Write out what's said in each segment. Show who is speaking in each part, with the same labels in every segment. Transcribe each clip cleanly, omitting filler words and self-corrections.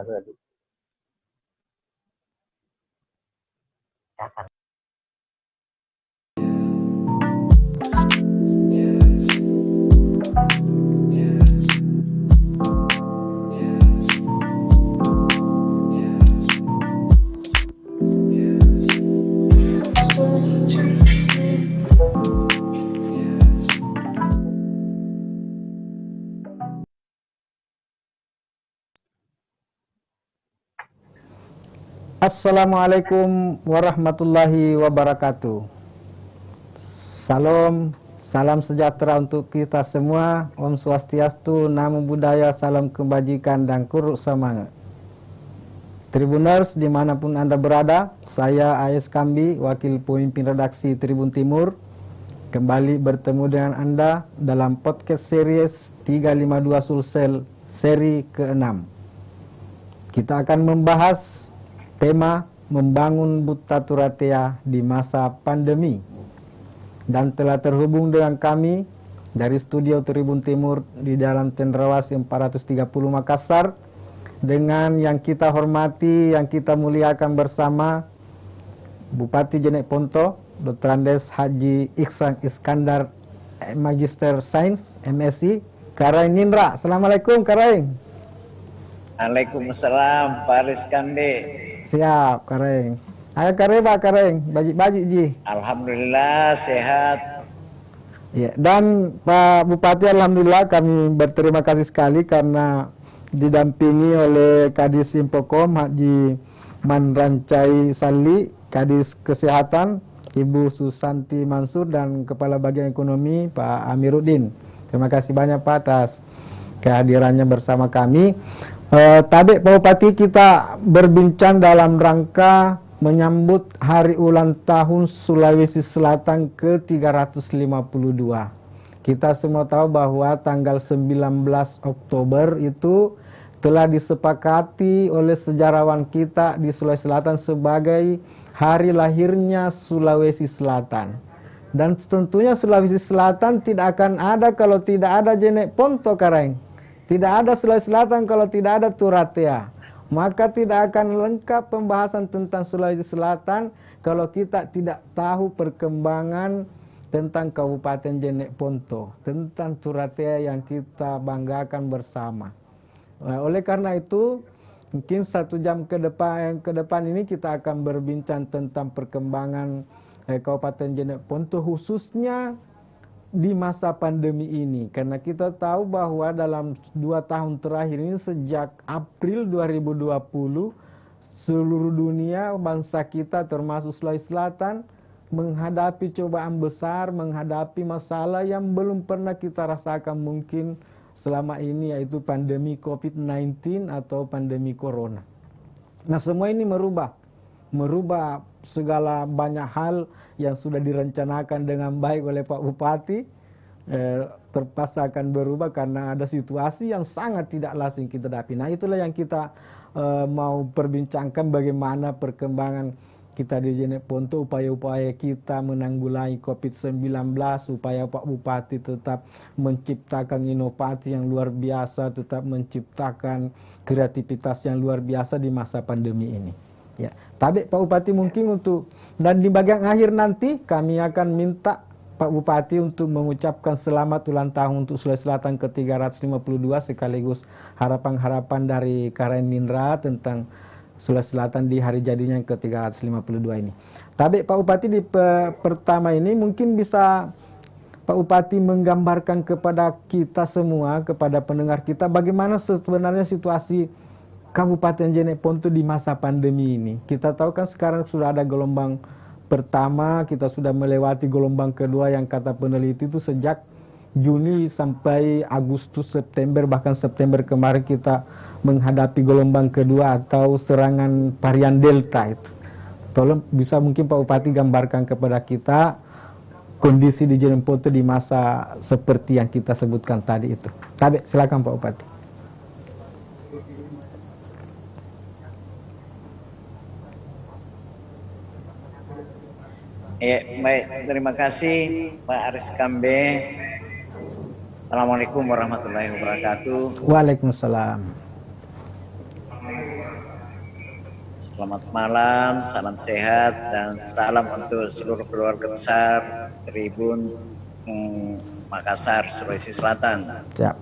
Speaker 1: tadi. Assalamualaikum warahmatullahi wabarakatuh. Salam sejahtera untuk kita semua. Om Swastiastu, Namo Buddhaya, salam kebajikan dan kuruk semangat. Tribuners dimanapun Anda berada, saya A.S. Kambi, Wakil Pemimpin Redaksi Tribun Timur, kembali bertemu dengan Anda dalam podcast series 352 Sulsel seri ke-6. Kita akan membahas tema membangun Buddha Turatea di masa pandemi, dan telah terhubung dengan kami dari studio Tribun Timur di Jalan Cendrawasih 430 Makassar dengan yang kita hormati, yang kita muliakan bersama Bupati Jenek Ponto Dr. Andes Haji Ihsan Iskandar, Magister Sains MSc, Karaeng Nindra. Assalamualaikum Karaeng.
Speaker 2: Waalaikumsalam Pak Aris Kambe.
Speaker 1: Siap Karaeng. Ayo Karaeng, bajik-bajik ji.
Speaker 2: Alhamdulillah sehat.
Speaker 1: Ya, dan Pak Bupati, alhamdulillah kami berterima kasih sekali karena didampingi oleh Kadis Infokom Haji Manrancai Sali, Kadis Kesehatan Ibu Susanti Mansur, dan Kepala Bagian Ekonomi Pak Amiruddin. Terima kasih banyak Pak atas kehadirannya bersama kami. Tadi Pak Bupati, kita berbincang dalam rangka menyambut hari ulang tahun Sulawesi Selatan ke-352. Kita semua tahu bahwa tanggal 19 Oktober itu telah disepakati oleh sejarawan kita di Sulawesi Selatan sebagai hari lahirnya Sulawesi Selatan. Dan tentunya Sulawesi Selatan tidak akan ada kalau tidak ada Jenek Ponto Karaeng. Tidak ada Sulawesi Selatan kalau tidak ada Turatea. Maka tidak akan lengkap pembahasan tentang Sulawesi Selatan kalau kita tidak tahu perkembangan tentang Kabupaten Jenek Ponto, tentang Turatea yang kita banggakan bersama. Oleh karena itu, mungkin 1 jam ke depan ini kita akan berbincang tentang perkembangan Kabupaten Jenek Ponto, khususnya di masa pandemi ini, karena kita tahu bahwa dalam 2 tahun terakhir ini, sejak April 2020, seluruh dunia, bangsa kita termasuk Sulawesi Selatan menghadapi cobaan besar, menghadapi masalah yang belum pernah kita rasakan mungkin selama ini, yaitu pandemi COVID-19 atau pandemi Corona. Nah, semua ini merubah segala banyak hal yang sudah direncanakan dengan baik oleh Pak Bupati, terpaksa akan berubah karena ada situasi yang sangat tidak lazim kita hadapi. Nah, itulah yang kita mau perbincangkan, bagaimana perkembangan kita di Jenek Ponto, upaya-upaya kita menanggulangi COVID-19, upaya Pak Bupati tetap menciptakan inovasi yang luar biasa, tetap menciptakan kreativitas yang luar biasa di masa pandemi ini. Ya, tapi Pak Bupati mungkin dan di bagian akhir nanti kami akan minta Pak Bupati untuk mengucapkan selamat ulang tahun untuk Sulawesi Selatan ke-352 sekaligus harapan-harapan dari Karaeng Nindra tentang Sulawesi Selatan di hari jadinya yang ke-352 ini. Tapi Pak Bupati, di pertama ini mungkin bisa Pak Bupati menggambarkan kepada kita semua, kepada pendengar kita, bagaimana sebenarnya situasi Kabupaten Jenek Ponto di masa pandemi ini. Kita tahu kan sekarang sudah ada gelombang pertama, kita sudah melewati gelombang kedua yang kata peneliti itu sejak Juni sampai Agustus, September, bahkan September kemarin kita menghadapi gelombang kedua atau serangan varian Delta itu. Tolong bisa mungkin Pak Bupati gambarkan kepada kita kondisi di Jenek Ponto di masa seperti yang kita sebutkan tadi itu. Tadi silakan Pak Bupati.
Speaker 2: Ya, baik, terima kasih Pak Aris Kambe. Assalamualaikum warahmatullahi wabarakatuh.
Speaker 1: Waalaikumsalam.
Speaker 2: Selamat malam, salam sehat dan salam untuk seluruh keluarga besar Tribun Makassar, Sulawesi Selatan.
Speaker 1: Siap.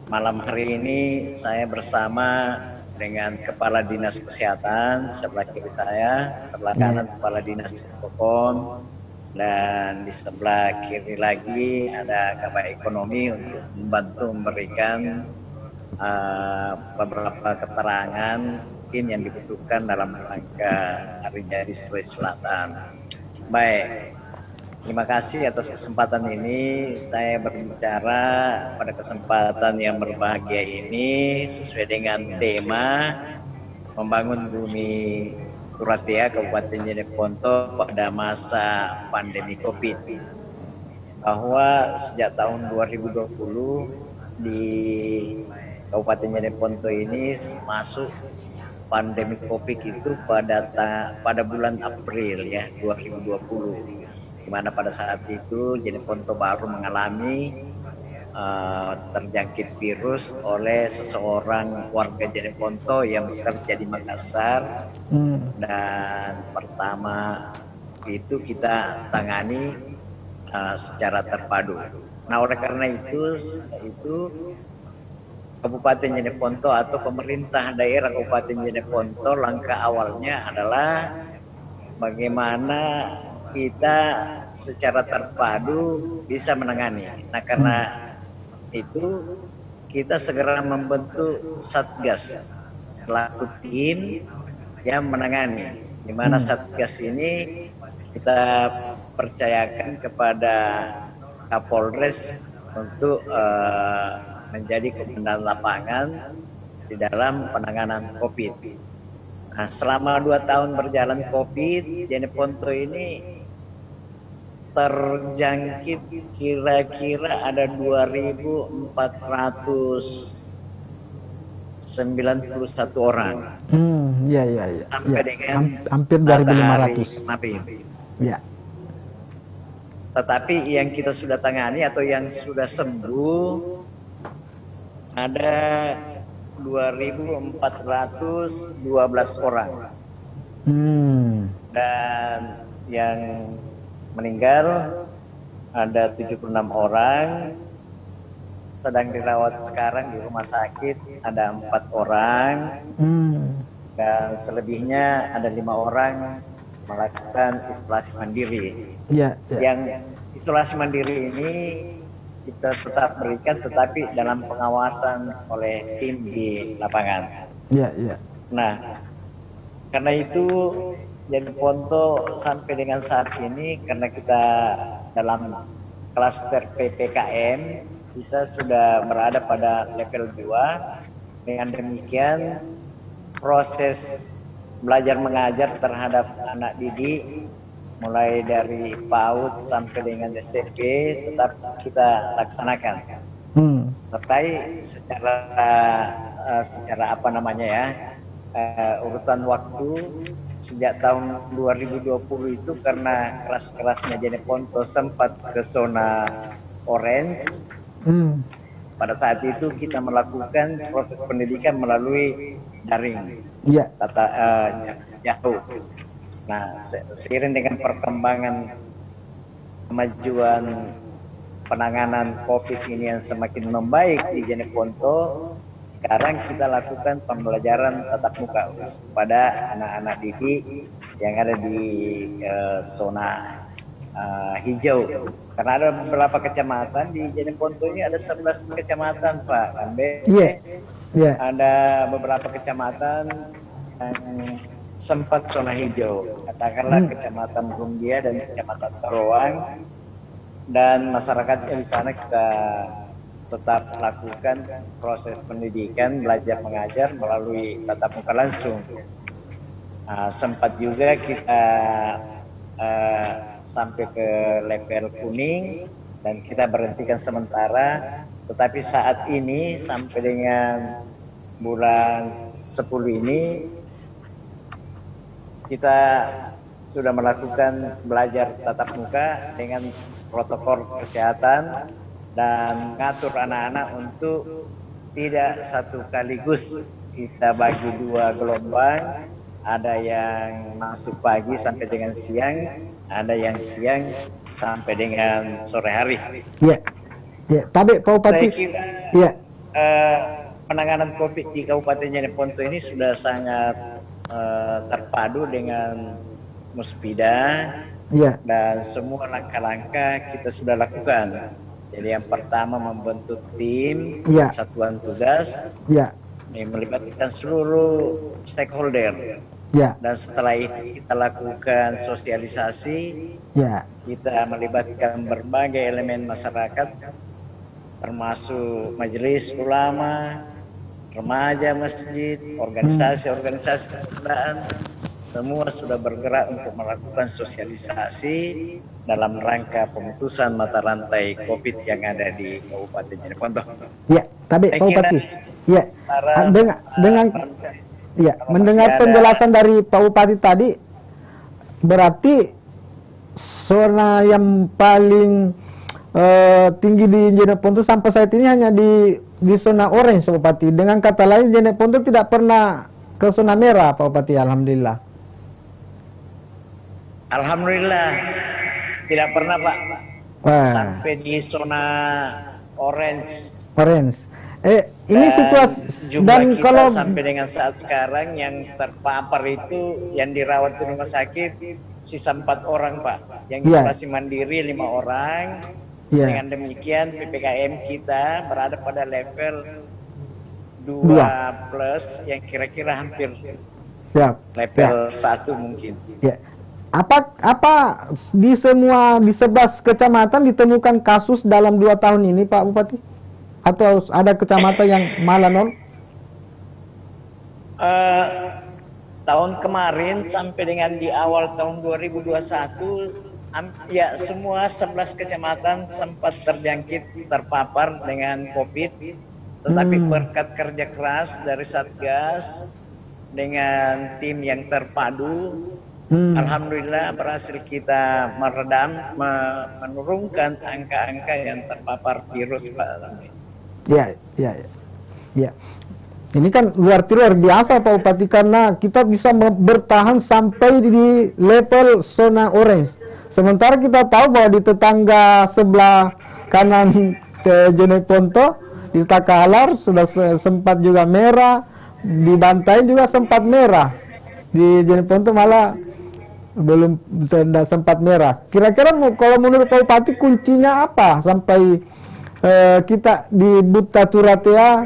Speaker 2: Malam hari ini saya bersama dengan Kepala Dinas Kesehatan sebelah kiri saya, sebelah kanan Kepala Dinas Infocom, dan di sebelah kiri lagi ada Kabak Ekonomi untuk membantu memberikan beberapa keterangan mungkin yang dibutuhkan dalam rangka Hari Jadi Sulawesi Selatan. Baik, terima kasih atas kesempatan ini. Saya berbicara pada kesempatan yang berbahagia ini sesuai dengan tema Membangun Bumi Turatea Kabupaten Jeneponto pada masa pandemi COVID. Bahwa sejak tahun 2020 di Kabupaten Jeneponto ini masuk pandemi COVID itu pada bulan April ya 2020. Di mana pada saat itu Jeneponto baru mengalami terjangkit virus oleh seseorang warga Jeneponto yang bekerja di Makassar. Dan pertama itu kita tangani secara terpadu. Nah, oleh karena itu Kabupaten Jeneponto atau pemerintah daerah Kabupaten Jeneponto langkah awalnya adalah bagaimana kita secara terpadu bisa menangani. Nah, karena itu kita segera membentuk Satgas selaku tim yang menangani. Di mana Satgas ini kita percayakan kepada Kapolres untuk menjadi komandan lapangan di dalam penanganan COVID. Nah, selama 2 tahun berjalan COVID, Jeneponto ini terjangkit kira-kira ada 2.491 orang.
Speaker 1: Iya.
Speaker 2: Sampai dengan
Speaker 1: hampir 2.500. Ya.
Speaker 2: Tetapi yang kita sudah tangani atau yang sudah sembuh ada 2.412 orang. Dan yang meninggal ada 76 orang. Sedang dirawat sekarang di rumah sakit ada 4 orang. Dan selebihnya ada 5 orang melakukan isolasi mandiri. Yang isolasi mandiri ini kita tetap berikan, tetapi dalam pengawasan oleh tim di lapangan. Nah, karena itu Jeneponto sampai dengan saat ini, karena kita dalam klaster PPKM, kita sudah berada pada level 2. Dengan demikian, proses belajar mengajar terhadap anak didik mulai dari PAUD sampai dengan SMP tetap kita laksanakan. Sertai secara apa namanya ya, urutan waktu sejak tahun 2020 itu karena keras-kerasnya Jeneponto sempat ke zona orange. Pada saat itu kita melakukan proses pendidikan melalui daring, jauh. Nah, seiring dengan perkembangan kemajuan penanganan COVID ini yang semakin membaik di Jeneponto, sekarang kita lakukan pembelajaran tatap muka pada anak-anak didik yang ada di zona hijau. Karena ada beberapa kecamatan di Jeneponto ini, ada 11 kecamatan, Pak Kambe. Ada beberapa kecamatan yang sempat zona hijau, katakanlah Kecamatan Rumbia dan Kecamatan Teroang, dan masyarakatnya di sana kita tetap lakukan proses pendidikan belajar mengajar melalui tatap muka langsung. Sempat juga kita sampai ke level kuning dan kita berhentikan sementara, tetapi saat ini sampai dengan bulan 10 ini kita sudah melakukan belajar tatap muka dengan protokol kesehatan dan mengatur anak-anak untuk tidak satu sekaligus kita bagi 2 gelombang, ada yang masuk pagi sampai dengan siang, ada yang siang sampai dengan sore hari.
Speaker 1: Ya, ya. Tapi Pak Bupati,
Speaker 2: Saya kira
Speaker 1: ya,
Speaker 2: penanganan COVID di Kabupaten Jeneponto ini sudah sangat terpadu dengan Muspida,
Speaker 1: ya,
Speaker 2: dan semua langkah-langkah kita sudah lakukan. Jadi yang pertama membentuk tim,
Speaker 1: ya,
Speaker 2: satuan tugas,
Speaker 1: ya,
Speaker 2: yang melibatkan seluruh stakeholder.
Speaker 1: ya,
Speaker 2: Dan setelah itu kita lakukan sosialisasi,
Speaker 1: ya,
Speaker 2: kita melibatkan berbagai elemen masyarakat, termasuk majelis ulama, remaja masjid, organisasi-organisasi kebudayaan, semua sudah bergerak untuk melakukan sosialisasi dalam rangka pemutusan mata rantai COVID yang ada di Kabupaten Jeneponto.
Speaker 1: ya. Tapi
Speaker 2: Saya
Speaker 1: Pak
Speaker 2: kira
Speaker 1: Bupati, ya, dengan ya,
Speaker 2: kalau
Speaker 1: mendengar
Speaker 2: masih ada-
Speaker 1: penjelasan dari Pak Bupati tadi, berarti zona yang paling tinggi di Jeneponto sampai saat ini hanya di zona orange, Pak Bupati. Dengan kata lain, Jeneponto tidak pernah ke zona merah, Pak Bupati. Alhamdulillah.
Speaker 2: Alhamdulillah tidak pernah, Pak,
Speaker 1: Wah,
Speaker 2: sampai di zona orange.
Speaker 1: orange. Ini situasi
Speaker 2: Jumlah
Speaker 1: dan
Speaker 2: kita
Speaker 1: kalau
Speaker 2: sampai dengan saat sekarang yang terpapar itu yang dirawat di rumah sakit sisa 4 orang, Pak. Yang
Speaker 1: Ya.
Speaker 2: isolasi mandiri 5 orang.
Speaker 1: Ya.
Speaker 2: Dengan demikian PPKM kita berada pada level 2
Speaker 1: Dua.
Speaker 2: plus, yang kira-kira hampir
Speaker 1: siap.
Speaker 2: level 1 mungkin.
Speaker 1: Ya. Apa di 11 kecamatan ditemukan kasus dalam 2 tahun ini, Pak Bupati? Atau ada kecamatan yang malah nol?
Speaker 2: Tahun kemarin sampai dengan di awal tahun 2021, ya semua 11 kecamatan sempat terjangkit terpapar dengan COVID. Tetapi berkat kerja keras dari Satgas dengan tim yang terpadu, alhamdulillah berhasil kita meredam, menurunkan angka-angka yang terpapar virus, Pak.
Speaker 1: Ya, ya, ya. Ya. Ini kan luar biasa, Pak Bupati, karena kita bisa bertahan sampai di level zona orange. Sementara kita tahu bahwa di tetangga sebelah kanan ke Jeneponto, di Takalar sudah sempat juga merah, di Bantai juga sempat merah. Di Jeneponto malah belum sempat merah. Kira-kira kalau menurut Pak Bupati kuncinya apa sampai kita di Buta Turatea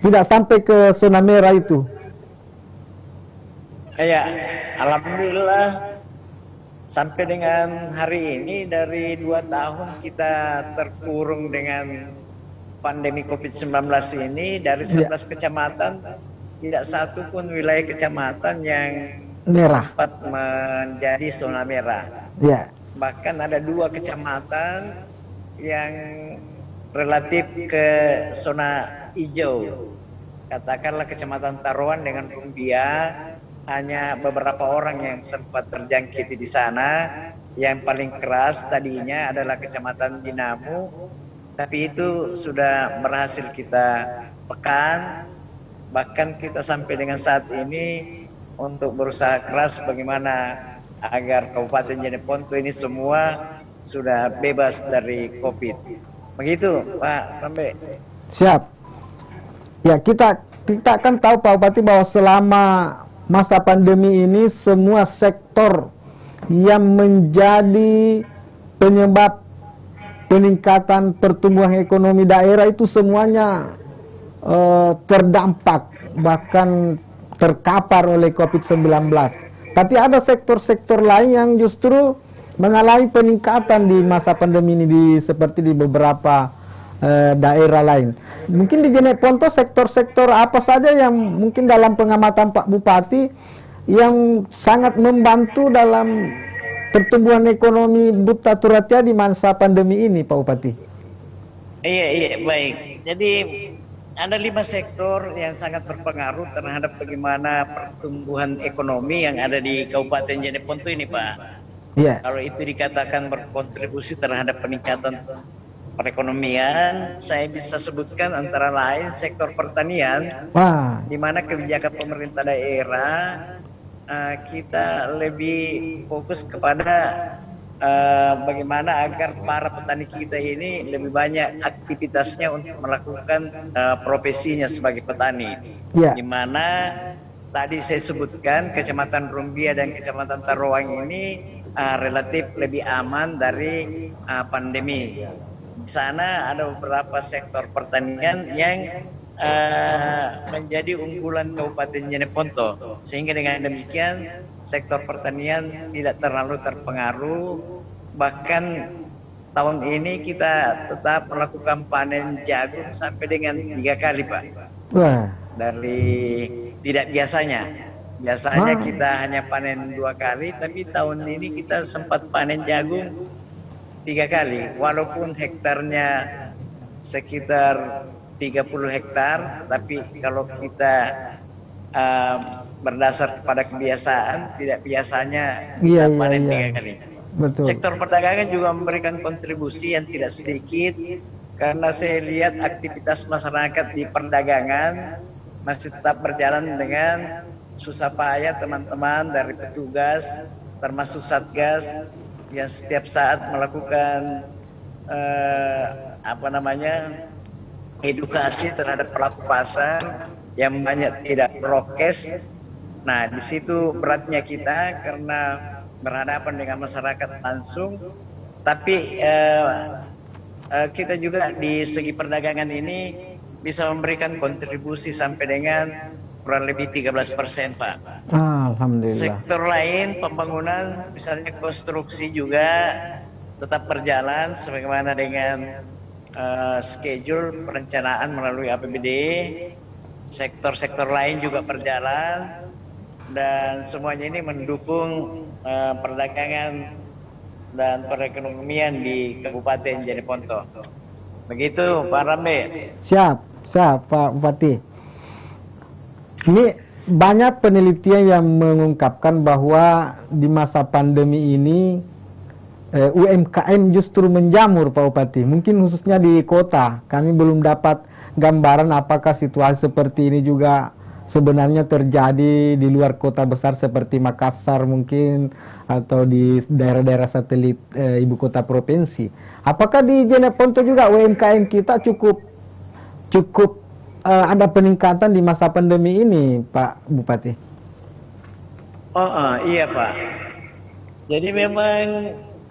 Speaker 1: tidak sampai ke zona merah itu?
Speaker 2: Ya, alhamdulillah sampai dengan hari ini dari 2 tahun kita terkurung dengan pandemi COVID-19 ini, dari 11 kecamatan tidak satu pun wilayah kecamatan yang
Speaker 1: merah
Speaker 2: sempat menjadi zona merah.
Speaker 1: Ya.
Speaker 2: Bahkan ada 2 kecamatan yang relatif ke zona hijau. Katakanlah Kecamatan Taruan dengan Rumbia, hanya beberapa orang yang sempat terjangkit di sana. Yang paling keras tadinya adalah Kecamatan Dinamu, tapi itu sudah berhasil kita tekan. Bahkan kita sampai dengan saat ini untuk berusaha keras bagaimana agar Kabupaten Jeneponto ini semua sudah bebas dari COVID. Begitu, Pak Rambe.
Speaker 1: Siap. Ya, kita akan tahu, Pak Bupati, bahwa selama masa pandemi ini semua sektor yang menjadi penyebab peningkatan pertumbuhan ekonomi daerah itu semuanya terdampak, bahkan terkapar oleh COVID-19. Tapi ada sektor-sektor lain yang justru mengalami peningkatan di masa pandemi ini, seperti di beberapa daerah lain. Mungkin di Jeneponto sektor-sektor apa saja yang mungkin dalam pengamatan Pak Bupati yang sangat membantu dalam pertumbuhan ekonomi Buta Turatea di masa pandemi ini, Pak Bupati?
Speaker 2: Iya, baik. Jadi ada 5 sektor yang sangat berpengaruh terhadap bagaimana pertumbuhan ekonomi yang ada di Kabupaten Jeneponto ini, Pak.
Speaker 1: Iya.
Speaker 2: Kalau itu dikatakan berkontribusi terhadap peningkatan perekonomian, saya bisa sebutkan antara lain sektor pertanian,
Speaker 1: Wah,
Speaker 2: di mana kebijakan pemerintah daerah kita lebih fokus kepada bagaimana agar para petani kita ini lebih banyak aktivitasnya untuk melakukan profesinya sebagai petani,
Speaker 1: ya,
Speaker 2: di mana tadi saya sebutkan Kecamatan Rumbia dan Kecamatan Taruang ini relatif lebih aman dari pandemi. Di sana ada beberapa sektor pertanian yang menjadi unggulan Kabupaten Jeneponto, sehingga dengan demikian sektor pertanian tidak terlalu terpengaruh. Bahkan tahun ini kita tetap melakukan panen jagung sampai dengan 3 kali, Pak.
Speaker 1: wah,
Speaker 2: Dari tidak biasanya kita hanya panen 2 kali, tapi tahun ini kita sempat panen jagung 3 kali, walaupun hektarnya sekitar 30 hektar, tapi kalau kita berdasar pada kebiasaan, tidak biasanya kita panen 3 kali.
Speaker 1: betul.
Speaker 2: Sektor perdagangan juga memberikan kontribusi yang tidak sedikit, karena saya lihat aktivitas masyarakat di perdagangan masih tetap berjalan dengan susah payah teman-teman dari petugas, termasuk Satgas, yang setiap saat melakukan edukasi terhadap pelaku pasar yang banyak tidak prokes. Nah, di situ beratnya kita karena berhadapan dengan masyarakat langsung. Tapi kita juga di segi perdagangan ini bisa memberikan kontribusi sampai dengan kurang lebih 13%, Pak.
Speaker 1: Alhamdulillah.
Speaker 2: Sektor lain pembangunan, misalnya konstruksi juga tetap berjalan sebagaimana dengan schedule perencanaan melalui APBD. Sektor-sektor lain juga berjalan dan semuanya ini mendukung perdagangan dan perekonomian di Kabupaten Jeneponto. Begitu, Pak Rambe.
Speaker 1: Siap Pak Bupati. Ini banyak penelitian yang mengungkapkan bahwa di masa pandemi ini UMKM justru menjamur, Pak Bupati. Mungkin khususnya di kota. Kami belum dapat gambaran apakah situasi seperti ini juga sebenarnya terjadi di luar kota besar seperti Makassar mungkin, atau di daerah-daerah satelit ibu kota provinsi. Apakah di Jeneponto juga UMKM kita cukup ada peningkatan di masa pandemi ini, Pak Bupati?
Speaker 2: Iya, Pak. Jadi memang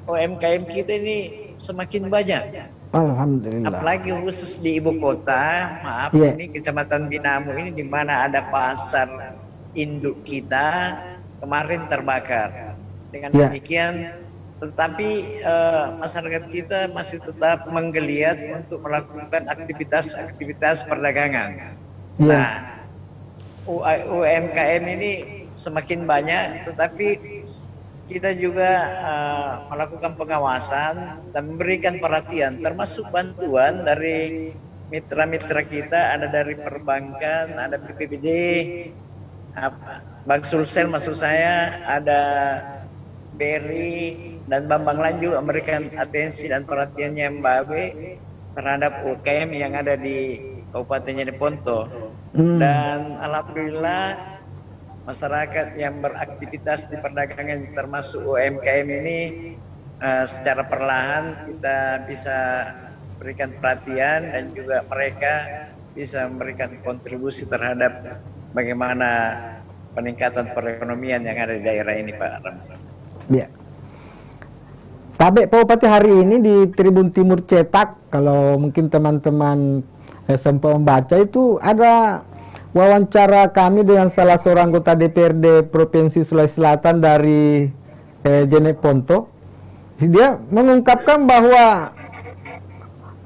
Speaker 2: UMKM kita ini semakin banyak.
Speaker 1: Alhamdulillah.
Speaker 2: Apalagi khusus di ibu kota, ini Kecamatan Binamu ini di mana ada pasar induk kita kemarin terbakar. Dengan demikian, tetapi masyarakat kita masih tetap menggeliat untuk melakukan aktivitas perdagangan. Nah, UMKM ini semakin banyak, tetapi kita juga melakukan pengawasan dan memberikan perhatian, termasuk bantuan dari mitra-mitra kita, ada dari perbankan, ada BPBD, Bank Sulsel maksud saya, ada BRI, dan bank lain juga memberikan atensi dan perhatiannya yang baik terhadap UMKM yang ada di Kabupaten Jeneponto. Dan alhamdulillah masyarakat yang beraktivitas di perdagangan termasuk UMKM ini secara perlahan kita bisa berikan perhatian dan juga mereka bisa memberikan kontribusi terhadap bagaimana peningkatan perekonomian yang ada di daerah ini, Pak Rambe.
Speaker 1: Ya. Tapi Pak Bupati, hari ini di Tribun Timur Cetak, kalau mungkin teman-teman sempat membaca, itu ada wawancara kami dengan salah seorang anggota DPRD Provinsi Sulawesi Selatan dari Jeneponto. Dia mengungkapkan bahwa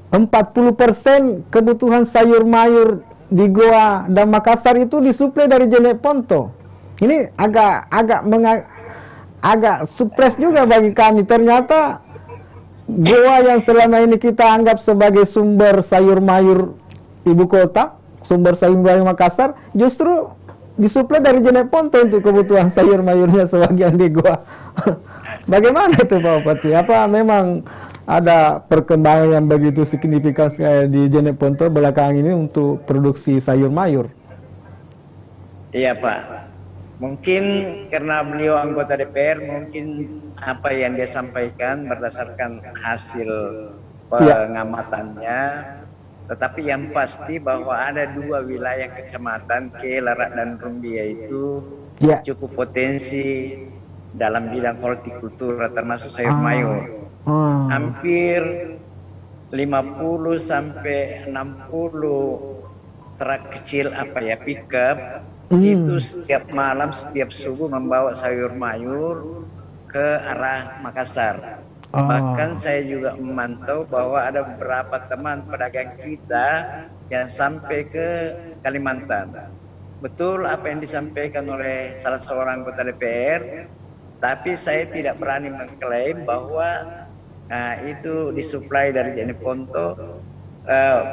Speaker 1: 40% kebutuhan sayur mayur di Goa dan Makassar itu disuplai dari Jeneponto. Ini agak surprise juga bagi kami. Ternyata Goa yang selama ini kita anggap sebagai sumber sayur mayur ibu kota, sumber sayur mayur Makassar, justru disuplai dari Jeneponto untuk kebutuhan sayur mayurnya sebagian di Goa. Bagaimana itu Pak Bupati? Apa memang ada perkembangan yang begitu signifikan di Jeneponto belakangan ini untuk produksi sayur mayur?
Speaker 2: Iya Pak, mungkin karena beliau anggota DPR, mungkin apa yang dia sampaikan berdasarkan hasil pengamatannya. Tetapi yang pasti bahwa ada 2 wilayah kecamatan Kelarak dan Rumbia itu cukup potensi dalam bidang hortikultura termasuk sayur mayur. Hampir 50 sampai 60 truk kecil pickup itu setiap malam, setiap subuh membawa sayur mayur ke arah Makassar. Bahkan saya juga memantau bahwa ada beberapa teman pedagang kita yang sampai ke Kalimantan. Betul apa yang disampaikan oleh salah seorang anggota DPR, tapi saya tidak berani mengklaim bahwa itu disuplai dari Jeneponto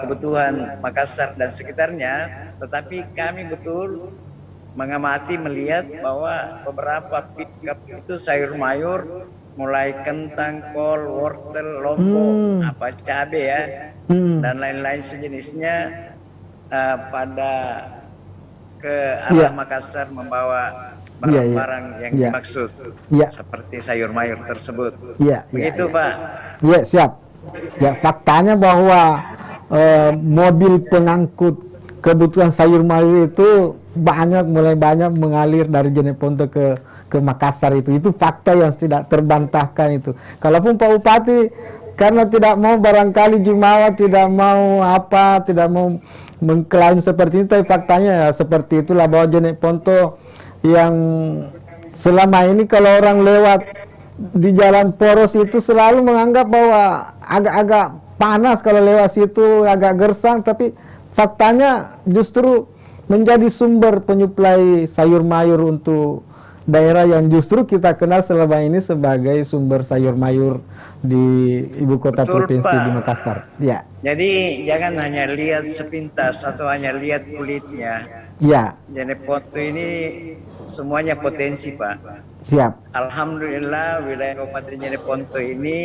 Speaker 2: kebutuhan Makassar dan sekitarnya. Tetapi kami betul mengamati, melihat bahwa beberapa pickup itu sayur mayur, mulai kentang, kol, wortel, lombok, cabai dan lain-lain sejenisnya pada ke arah Makassar membawa barang-barang yang dimaksud seperti sayur mayur tersebut. Begitu Pak.
Speaker 1: Iya, siap. Ya, faktanya bahwa mobil pengangkut kebutuhan sayur mayur itu mulai banyak mengalir dari Jeneponto ke Makassar itu fakta yang tidak terbantahkan itu. Kalaupun Pak Bupati karena tidak mau barangkali jumawa, tidak mau mengklaim seperti itu, tapi faktanya ya seperti itulah, bahwa Jeneponto yang selama ini kalau orang lewat di jalan poros itu selalu menganggap bahwa agak-agak panas kalau lewat situ, agak gersang, tapi faktanya justru menjadi sumber penyuplai sayur mayur untuk daerah yang justru kita kenal selama ini sebagai sumber sayur mayur di ibu kota provinsi di Makassar. Ya.
Speaker 2: Jadi jangan hanya lihat sepintas atau hanya lihat kulitnya.
Speaker 1: Ya.
Speaker 2: Jeneponto ini semuanya potensi Pak.
Speaker 1: Siap.
Speaker 2: Alhamdulillah wilayah Kabupaten Jeneponto ini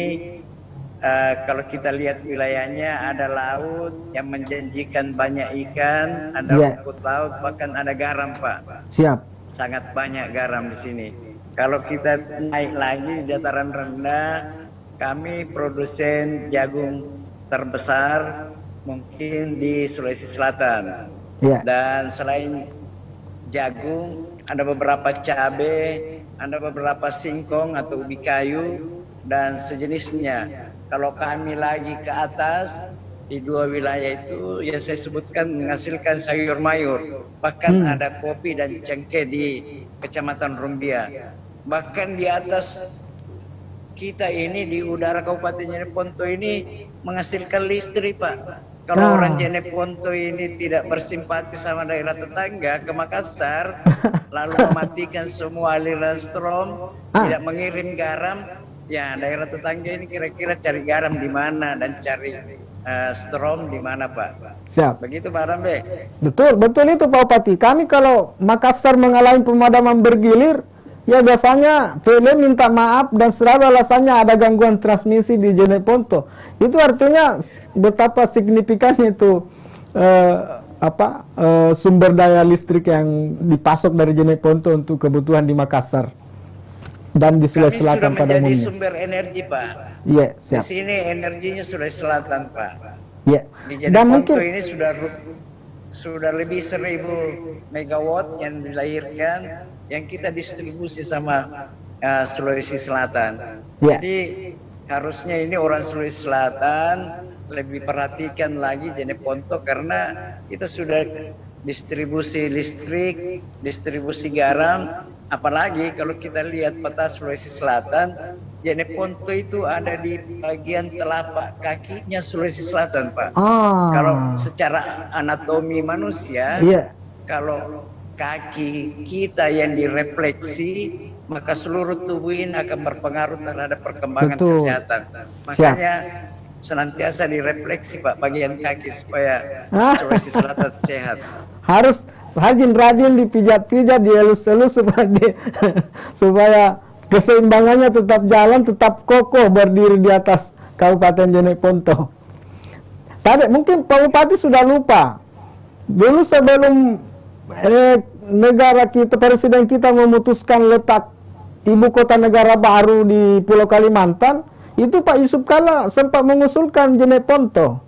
Speaker 2: kalau kita lihat wilayahnya ada laut yang menjanjikan banyak ikan, ada rumput laut, bahkan ada garam Pak.
Speaker 1: Siap.
Speaker 2: Sangat banyak garam di sini. Kalau kita naik lagi di dataran rendah, kami produsen jagung terbesar mungkin di Sulawesi Selatan. Dan selain jagung, ada beberapa cabai, ada beberapa singkong atau ubi kayu dan sejenisnya. Kalau kami lagi ke atas di 2 wilayah itu yang saya sebutkan menghasilkan sayur mayur, bahkan ada kopi dan cengkeh di Kecamatan Rumbia. Bahkan di atas kita ini di udara Kabupaten Jeneponto ini menghasilkan listrik Pak. Kalau orang Jeneponto ini tidak bersimpati sama daerah tetangga ke Makassar, lalu mematikan semua aliran strom, tidak mengirim garam, ya daerah tetangga ini kira-kira cari garam di mana dan cari strom di mana Pak?
Speaker 1: Siap.
Speaker 2: Begitu Pak Rambe.
Speaker 1: Betul itu Pak Bupati. Kami kalau Makassar mengalami pemadaman bergilir, ya biasanya PLN minta maaf dan selalu alasannya ada gangguan transmisi di Jeneponto. Itu artinya betapa signifikannya itu sumber daya listrik yang dipasok dari Jeneponto untuk kebutuhan di Makassar dan di Sulawesi Selatan pada umumnya.
Speaker 2: Kami sudah menjadi sumber energi Pak.
Speaker 1: Iya, siap.
Speaker 2: Di sini energinya Sulawesi Selatan Pak.
Speaker 1: Iya.
Speaker 2: Di Jeneponto ini sudah lebih 1000 megawatt yang dilahirkan, yang kita distribusi sama Sulawesi Selatan. Jadi harusnya ini orang Sulawesi Selatan lebih perhatikan lagi Jeneponto, karena kita sudah distribusi listrik, distribusi garam. Apalagi kalau kita lihat peta Sulawesi Selatan, Jeneponto itu ada di bagian telapak kakinya Sulawesi Selatan Pak. Kalau secara anatomi manusia, kalau kaki kita yang direfleksi, maka seluruh tubuh ini akan berpengaruh terhadap perkembangan kesehatan. Makanya senantiasa direfleksi Pak bagian kaki supaya Sulawesi Selatan sehat. Harus
Speaker 1: rajin-rajin dipijat-pijat, dielus-elus supaya keseimbangannya tetap jalan, tetap kokoh berdiri di atas Kabupaten Jeneponto. Tapi mungkin Pak Bupati sudah lupa. Dulu sebelum negara kita, presiden kita memutuskan letak ibu kota negara baru di Pulau Kalimantan, itu Pak Yusuf Kalla sempat mengusulkan Jeneponto.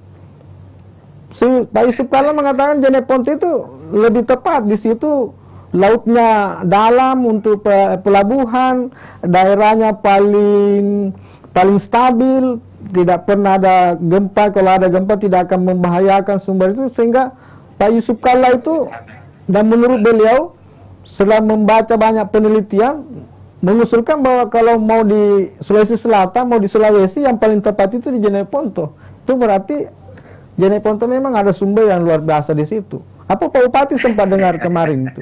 Speaker 1: Pak Yusuf Kalla mengatakan Jeneponto itu lebih tepat, di situ lautnya dalam untuk pelabuhan, daerahnya paling stabil, tidak pernah ada gempa, kalau ada gempa tidak akan membahayakan sumber itu, sehingga Pak Yusuf Kalla itu, dan menurut beliau setelah membaca banyak penelitian, mengusulkan bahwa kalau mau di Sulawesi Selatan, mau di Sulawesi, yang paling tepat itu di Jeneponto. Itu berarti Jeneponto memang ada sumber yang luar biasa di situ. Apa Pak Bupati sempat dengar kemarin itu?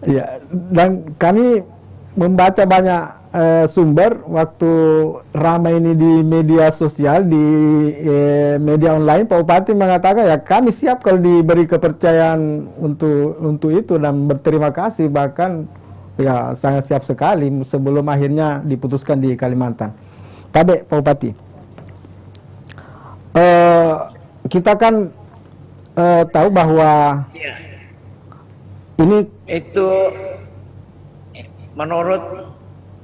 Speaker 1: Ya, dan kami membaca banyak sumber waktu ramai ini di media sosial, di media online. Pak Bupati mengatakan ya kami siap kalau diberi kepercayaan untuk itu, dan berterima kasih, bahkan ya sangat siap sekali sebelum akhirnya diputuskan di Kalimantan. Tapi Pak Bupati, kita kan tahu bahwa ini
Speaker 2: itu menurut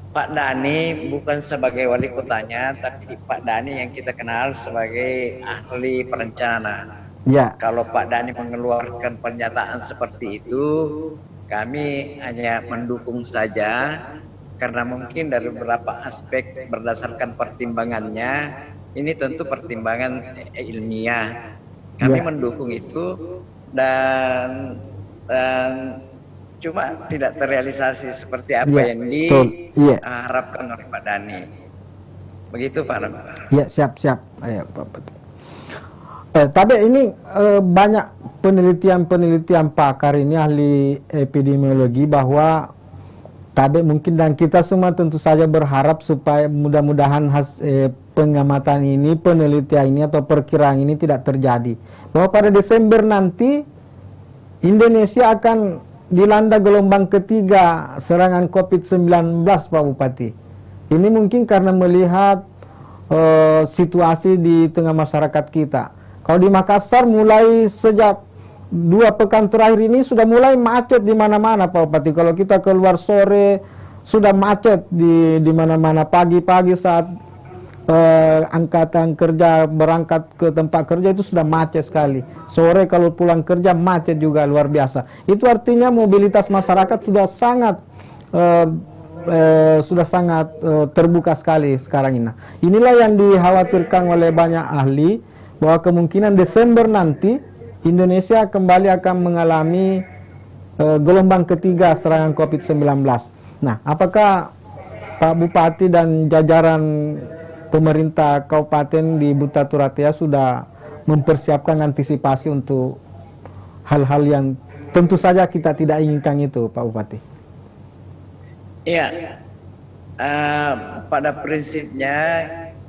Speaker 2: Pak Dhani, bukan sebagai wali kotanya, tapi Pak Dhani yang kita kenal sebagai ahli perencana.
Speaker 1: ya,
Speaker 2: Kalau Pak Dhani mengeluarkan pernyataan seperti itu, kami hanya mendukung saja, karena mungkin dari beberapa aspek berdasarkan pertimbangannya, ini tentu pertimbangan ilmiah. Kami mendukung itu, dan cuma tidak terrealisasi seperti apa yang diharapkan oleh Pak Dhani. Begitu Pak Ram.
Speaker 1: Ya, siap. Ayo, Pak. Tapi ini banyak penelitian pakar ini, ahli epidemiologi, bahwa tapi mungkin, dan kita semua tentu saja berharap supaya mudah-mudahan pengamatan ini, penelitian ini atau perkiraan ini tidak terjadi. Bahwa pada Desember nanti Indonesia akan dilanda gelombang ketiga serangan COVID-19, Pak Bupati. Ini mungkin karena melihat situasi di tengah masyarakat kita. Kalau di Makassar mulai sejak 2 pekan terakhir ini sudah mulai macet di mana-mana, Pak Bupati. Kalau kita keluar sore sudah macet di mana-mana. Pagi-pagi saat angkatan kerja berangkat ke tempat kerja itu sudah macet sekali. Sore kalau pulang kerja macet juga luar biasa. Itu artinya mobilitas masyarakat sudah sangat terbuka sekali sekarang ini. Inilah yang dikhawatirkan oleh banyak ahli, bahwa kemungkinan Desember nanti Indonesia kembali akan mengalami gelombang ketiga serangan COVID-19. Nah, apakah Pak Bupati dan jajaran pemerintah kabupaten di Buta Turatea sudah mempersiapkan antisipasi untuk hal-hal yang tentu saja kita tidak inginkan itu, Pak Bupati?
Speaker 2: Iya, pada prinsipnya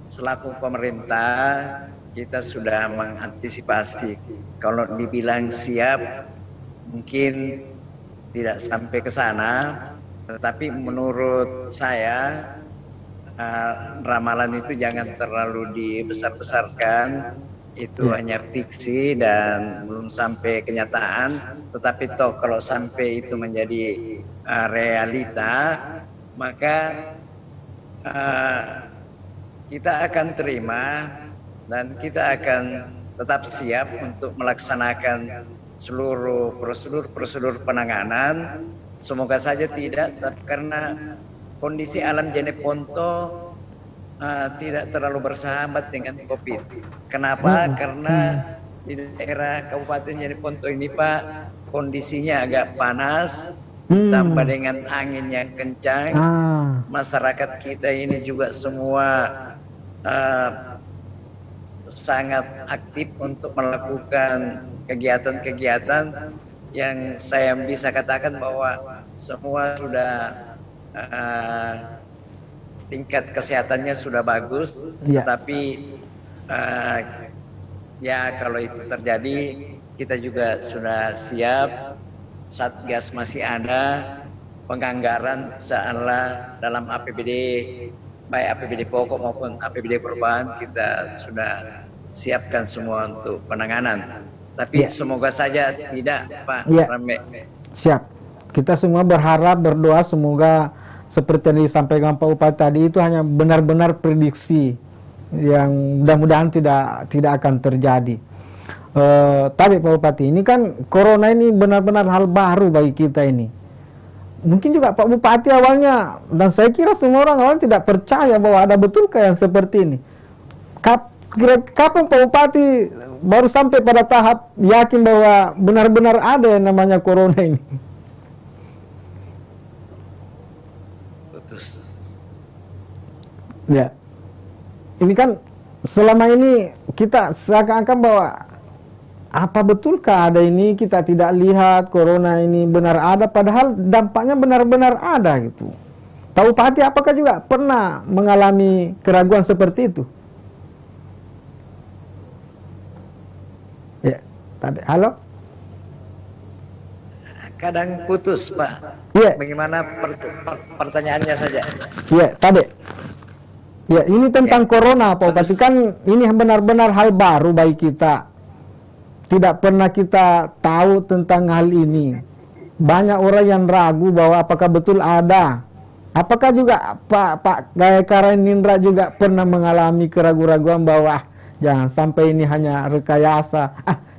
Speaker 2: selaku pemerintah kita sudah mengantisipasi. Kalau dibilang siap, mungkin tidak sampai ke sana, tetapi menurut saya ramalan itu jangan terlalu dibesar-besarkan. Itu hanya fiksi dan belum sampai kenyataan. Tetapi toh kalau sampai itu menjadi realita, maka kita akan terima dan kita akan tetap siap untuk melaksanakan seluruh prosedur penanganan. Semoga saja tidak, karena kondisi alam Jeneponto tidak terlalu bersahabat dengan COVID. Kenapa? Karena di daerah Kabupaten Jeneponto ini, Pak, kondisinya agak panas, tambah dengan angin yang kencang. Masyarakat kita ini juga semua sangat aktif untuk melakukan kegiatan-kegiatan yang saya bisa katakan bahwa semua sudah tingkat kesehatannya sudah bagus, tetapi ya kalau itu terjadi kita juga sudah siap Satgas masih ada, penganggaran seolah dalam APBD, baik APBD pokok maupun APBD perubahan kita sudah siapkan semua untuk penanganan. Tapi semoga saja tidak, Pak Rambe.
Speaker 1: Siap. Kita semua berharap, berdoa semoga seperti yang disampaikan Pak Bupati tadi itu hanya benar-benar prediksi yang mudah-mudahan tidak akan terjadi. Tapi Pak Bupati, ini kan corona ini benar-benar hal baru bagi kita ini. Mungkin juga Pak Bupati awalnya, dan saya kira semua orang awalnya tidak percaya bahwa ada betulkah yang seperti ini. Kapan Pak Bupati baru sampai pada tahap yakin bahwa benar-benar ada yang namanya corona ini?
Speaker 2: Putus.
Speaker 1: Ya, ini kan selama ini kita seakan-akan bahwa apa betulkah ada ini, kita tidak lihat corona ini benar ada, padahal dampaknya benar-benar ada gitu. Pak Bupati apakah juga pernah mengalami keraguan seperti itu? Ya, tadi halo?
Speaker 2: Kadang putus, Pak.
Speaker 1: Iya.
Speaker 2: Bagaimana pertanyaannya saja?
Speaker 1: Iya, tadi. Ya, ini tentang corona, Pak Bupati. Kan ini benar-benar hal baru bagi kita. Tidak pernah kita tahu tentang hal ini. Banyak orang yang ragu bahwa apakah betul ada. Apakah juga Pak Karenindra juga pernah mengalami keraguan-raguan bahwa jangan sampai ini hanya rekayasa,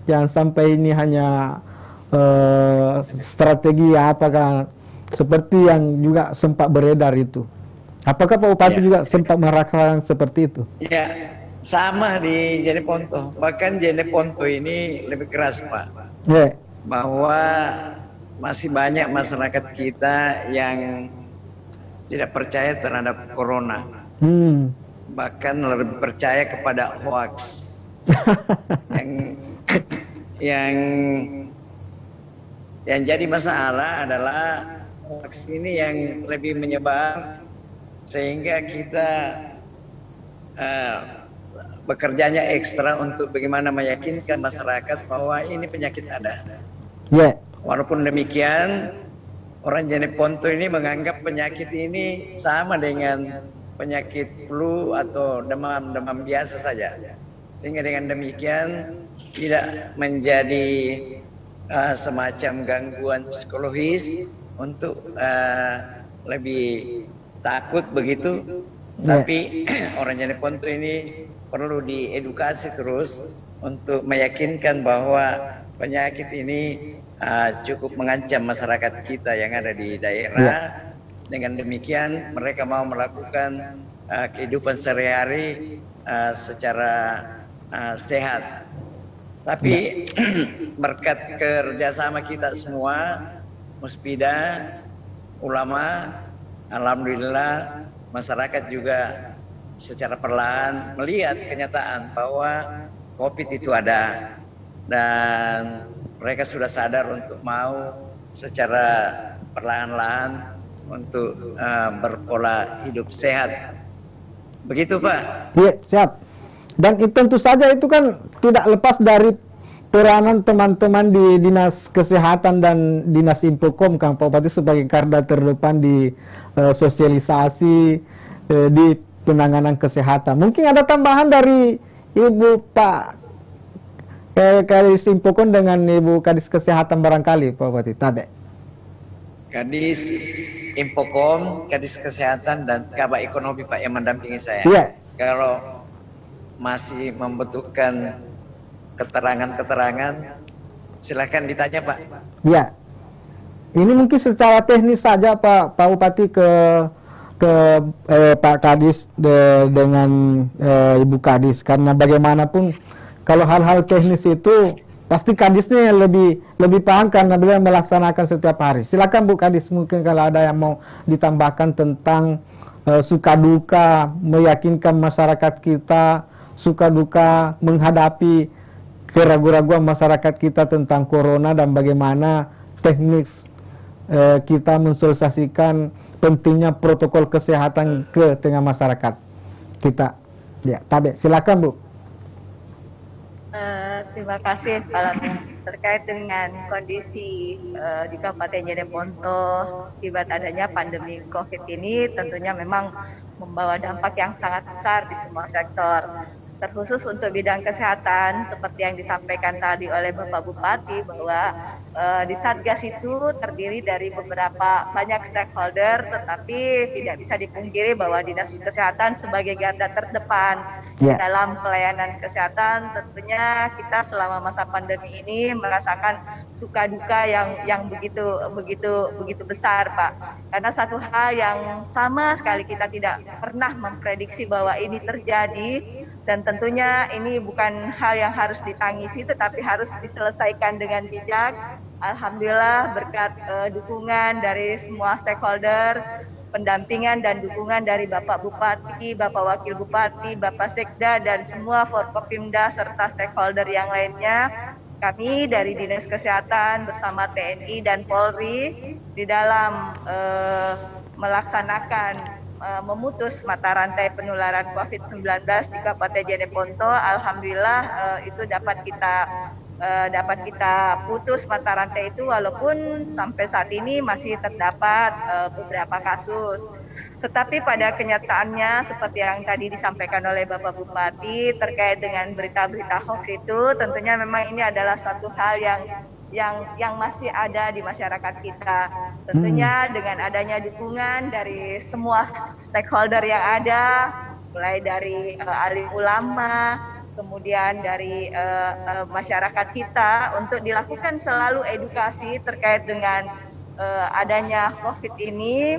Speaker 1: jangan sampai ini hanya strategi, apakah seperti yang juga sempat beredar itu. Apakah Pak Bupati juga sempat merasakan seperti itu?
Speaker 2: Ya, sama di Jeneponto. Bahkan Jeneponto ini lebih keras, Pak.
Speaker 1: Ya.
Speaker 2: Bahwa masih banyak masyarakat kita yang tidak percaya terhadap corona. Bahkan lebih percaya kepada hoax. yang jadi masalah adalah hoax ini yang lebih menyebar, sehingga kita bekerjanya ekstra untuk bagaimana meyakinkan masyarakat bahwa ini penyakit ada. Walaupun demikian, orang Jeneponto ini menganggap penyakit ini sama dengan penyakit flu atau demam biasa saja. Sehingga dengan demikian tidak menjadi semacam gangguan psikologis untuk lebih takut begitu. Tapi orang Jeneponto ini perlu diedukasi terus untuk meyakinkan bahwa penyakit ini cukup mengancam masyarakat kita yang ada di daerah. Dengan demikian mereka mau melakukan kehidupan sehari-hari secara sehat. Tapi berkat kerjasama kita semua, Muspida, ulama, alhamdulillah masyarakat juga secara perlahan melihat kenyataan bahwa COVID itu ada, dan mereka sudah sadar untuk mau secara perlahan-lahan untuk berpola hidup sehat. Begitu, Pak?
Speaker 1: Iya, siap. Dan itu tentu saja itu kan tidak lepas dari peranan teman-teman di Dinas Kesehatan dan Dinas Infokom, Kang Pak Bupati, sebagai garda terdepan di sosialisasi di penanganan kesehatan. Mungkin ada tambahan dari Ibu Pak Kadis Infokom dengan Ibu Kadis Kesehatan barangkali, Pak Bupati. Tabe.
Speaker 2: Kadis Infokom, Kadis Kesehatan, dan Kabak Ekonomi Pak yang mendampingi saya.
Speaker 1: Iya.
Speaker 2: Kalau masih membutuhkan keterangan-keterangan, silakan ditanya, Pak.
Speaker 1: Ya, ini mungkin secara teknis saja Pak Bupati ke Pak Kadis dengan Ibu Kadis, karena bagaimanapun kalau hal-hal teknis itu pasti Kadisnya yang lebih paham karena beliau melaksanakan setiap hari. Silakan Bu Kadis, mungkin kalau ada yang mau ditambahkan tentang suka duka meyakinkan masyarakat kita, suka duka menghadapi keraguan-raguan masyarakat kita tentang corona, dan bagaimana teknik kita mensosialisasikan pentingnya protokol kesehatan ke tengah masyarakat kita. Ya, Tabe, silakan Bu.
Speaker 3: Terima kasih Pak Lamin. terkait dengan kondisi di Kabupaten Jeneponto akibat adanya pandemi COVID ini tentunya memang membawa dampak yang sangat besar di semua sektor. Terkhusus untuk bidang kesehatan, seperti yang disampaikan tadi oleh Bapak Bupati, bahwa di Satgas itu terdiri dari beberapa banyak stakeholder, tetapi tidak bisa dipungkiri bahwa Dinas Kesehatan sebagai garda terdepan dalam pelayanan kesehatan. Tentunya kita selama masa pandemi ini merasakan suka duka yang begitu besar, Pak. Karena satu hal yang sama sekali kita tidak pernah memprediksi bahwa ini terjadi, dan tentunya ini bukan hal yang harus ditangisi tetapi harus diselesaikan dengan bijak. Alhamdulillah berkat dukungan dari semua stakeholder, pendampingan dan dukungan dari Bapak Bupati, Bapak Wakil Bupati, Bapak Sekda dan semua Forkopimda serta stakeholder yang lainnya, kami dari Dinas Kesehatan bersama TNI dan Polri di dalam melaksanakan memutus mata rantai penularan COVID-19 di Kabupaten Jeneponto. Alhamdulillah itu dapat kita putus mata rantai itu, walaupun sampai saat ini masih terdapat beberapa kasus. Tetapi pada kenyataannya seperti yang tadi disampaikan oleh Bapak Bupati terkait dengan berita-berita hoax itu, tentunya memang ini adalah satu hal yang masih ada di masyarakat kita. Tentunya dengan adanya dukungan dari semua stakeholder yang ada, mulai dari alim ulama, kemudian dari masyarakat kita, untuk dilakukan selalu edukasi terkait dengan adanya COVID ini.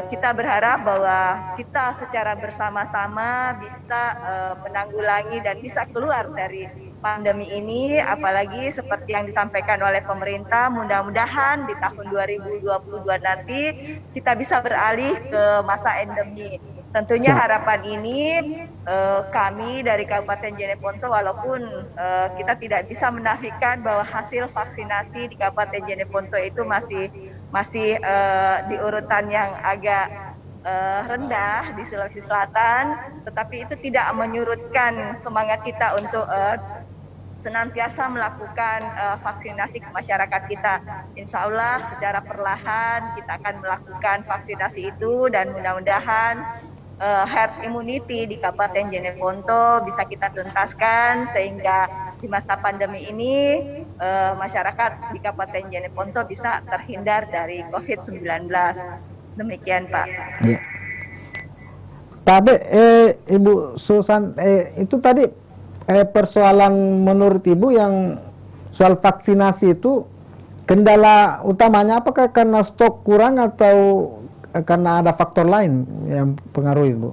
Speaker 3: Kita berharap bahwa kita secara bersama-sama bisa menanggulangi dan bisa keluar dari pandemi ini, apalagi seperti yang disampaikan oleh pemerintah, mudah-mudahan di tahun 2022 nanti kita bisa beralih ke masa endemi. Tentunya harapan ini kami dari Kabupaten Jeneponto, walaupun kita tidak bisa menafikan bahwa hasil vaksinasi di Kabupaten Jeneponto itu masih di urutan yang agak rendah di Sulawesi Selatan, tetapi itu tidak menyurutkan semangat kita untuk senantiasa melakukan vaksinasi ke masyarakat kita. Insya Allah secara perlahan kita akan melakukan vaksinasi itu, dan mudah-mudahan herd immunity di Kabupaten Jeneponto bisa kita tuntaskan sehingga di masa pandemi ini masyarakat di Kabupaten Jeneponto bisa terhindar dari COVID-19. Demikian, Pak.
Speaker 1: Ya. Tapi Ibu Susan, itu tadi persoalan menurut Ibu yang soal vaksinasi itu kendala utamanya apakah karena stok kurang atau karena ada faktor lain yang pengaruh Ibu?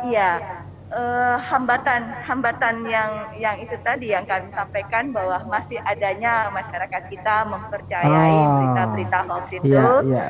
Speaker 3: Iya, hambatan yang itu tadi yang kami sampaikan, bahwa masih adanya masyarakat kita mempercayai berita-berita hoax itu.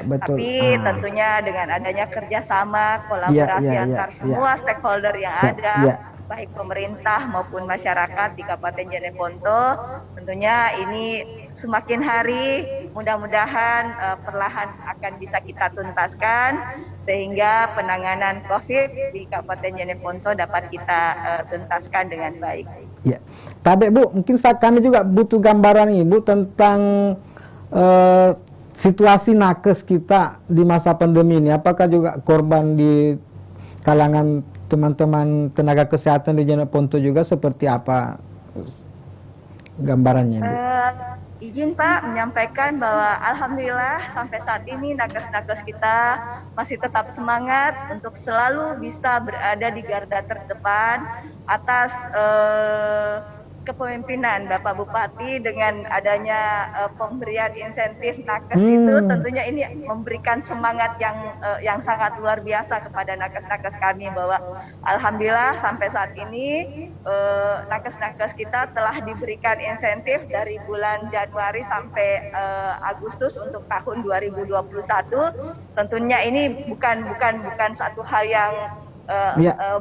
Speaker 1: Betul.
Speaker 3: Tapi tentunya dengan adanya kerjasama, kolaborasi antar semua stakeholder yang ada, baik pemerintah maupun masyarakat di Kabupaten Jeneponto, tentunya ini semakin hari mudah-mudahan perlahan akan bisa kita tuntaskan sehingga penanganan COVID di Kabupaten Jeneponto dapat kita tuntaskan dengan baik.
Speaker 1: Ya, tapi Bu, mungkin kami juga butuh gambaran Ibu tentang situasi nakes kita di masa pandemi ini. Apakah juga korban di kalangan teman-teman tenaga kesehatan di Jeneponto juga seperti apa gambarannya, Bu?
Speaker 3: Izin Pak menyampaikan bahwa alhamdulillah sampai saat ini nakes-nakes kita masih tetap semangat untuk selalu bisa berada di garda terdepan atas kepemimpinan Bapak Bupati. Dengan adanya pemberian insentif nakes itu, tentunya ini memberikan semangat yang sangat luar biasa kepada nakes-nakes kami, bahwa alhamdulillah sampai saat ini nakes-nakes kita telah diberikan insentif dari bulan Januari sampai Agustus untuk tahun 2021. Tentunya ini bukan satu hal yang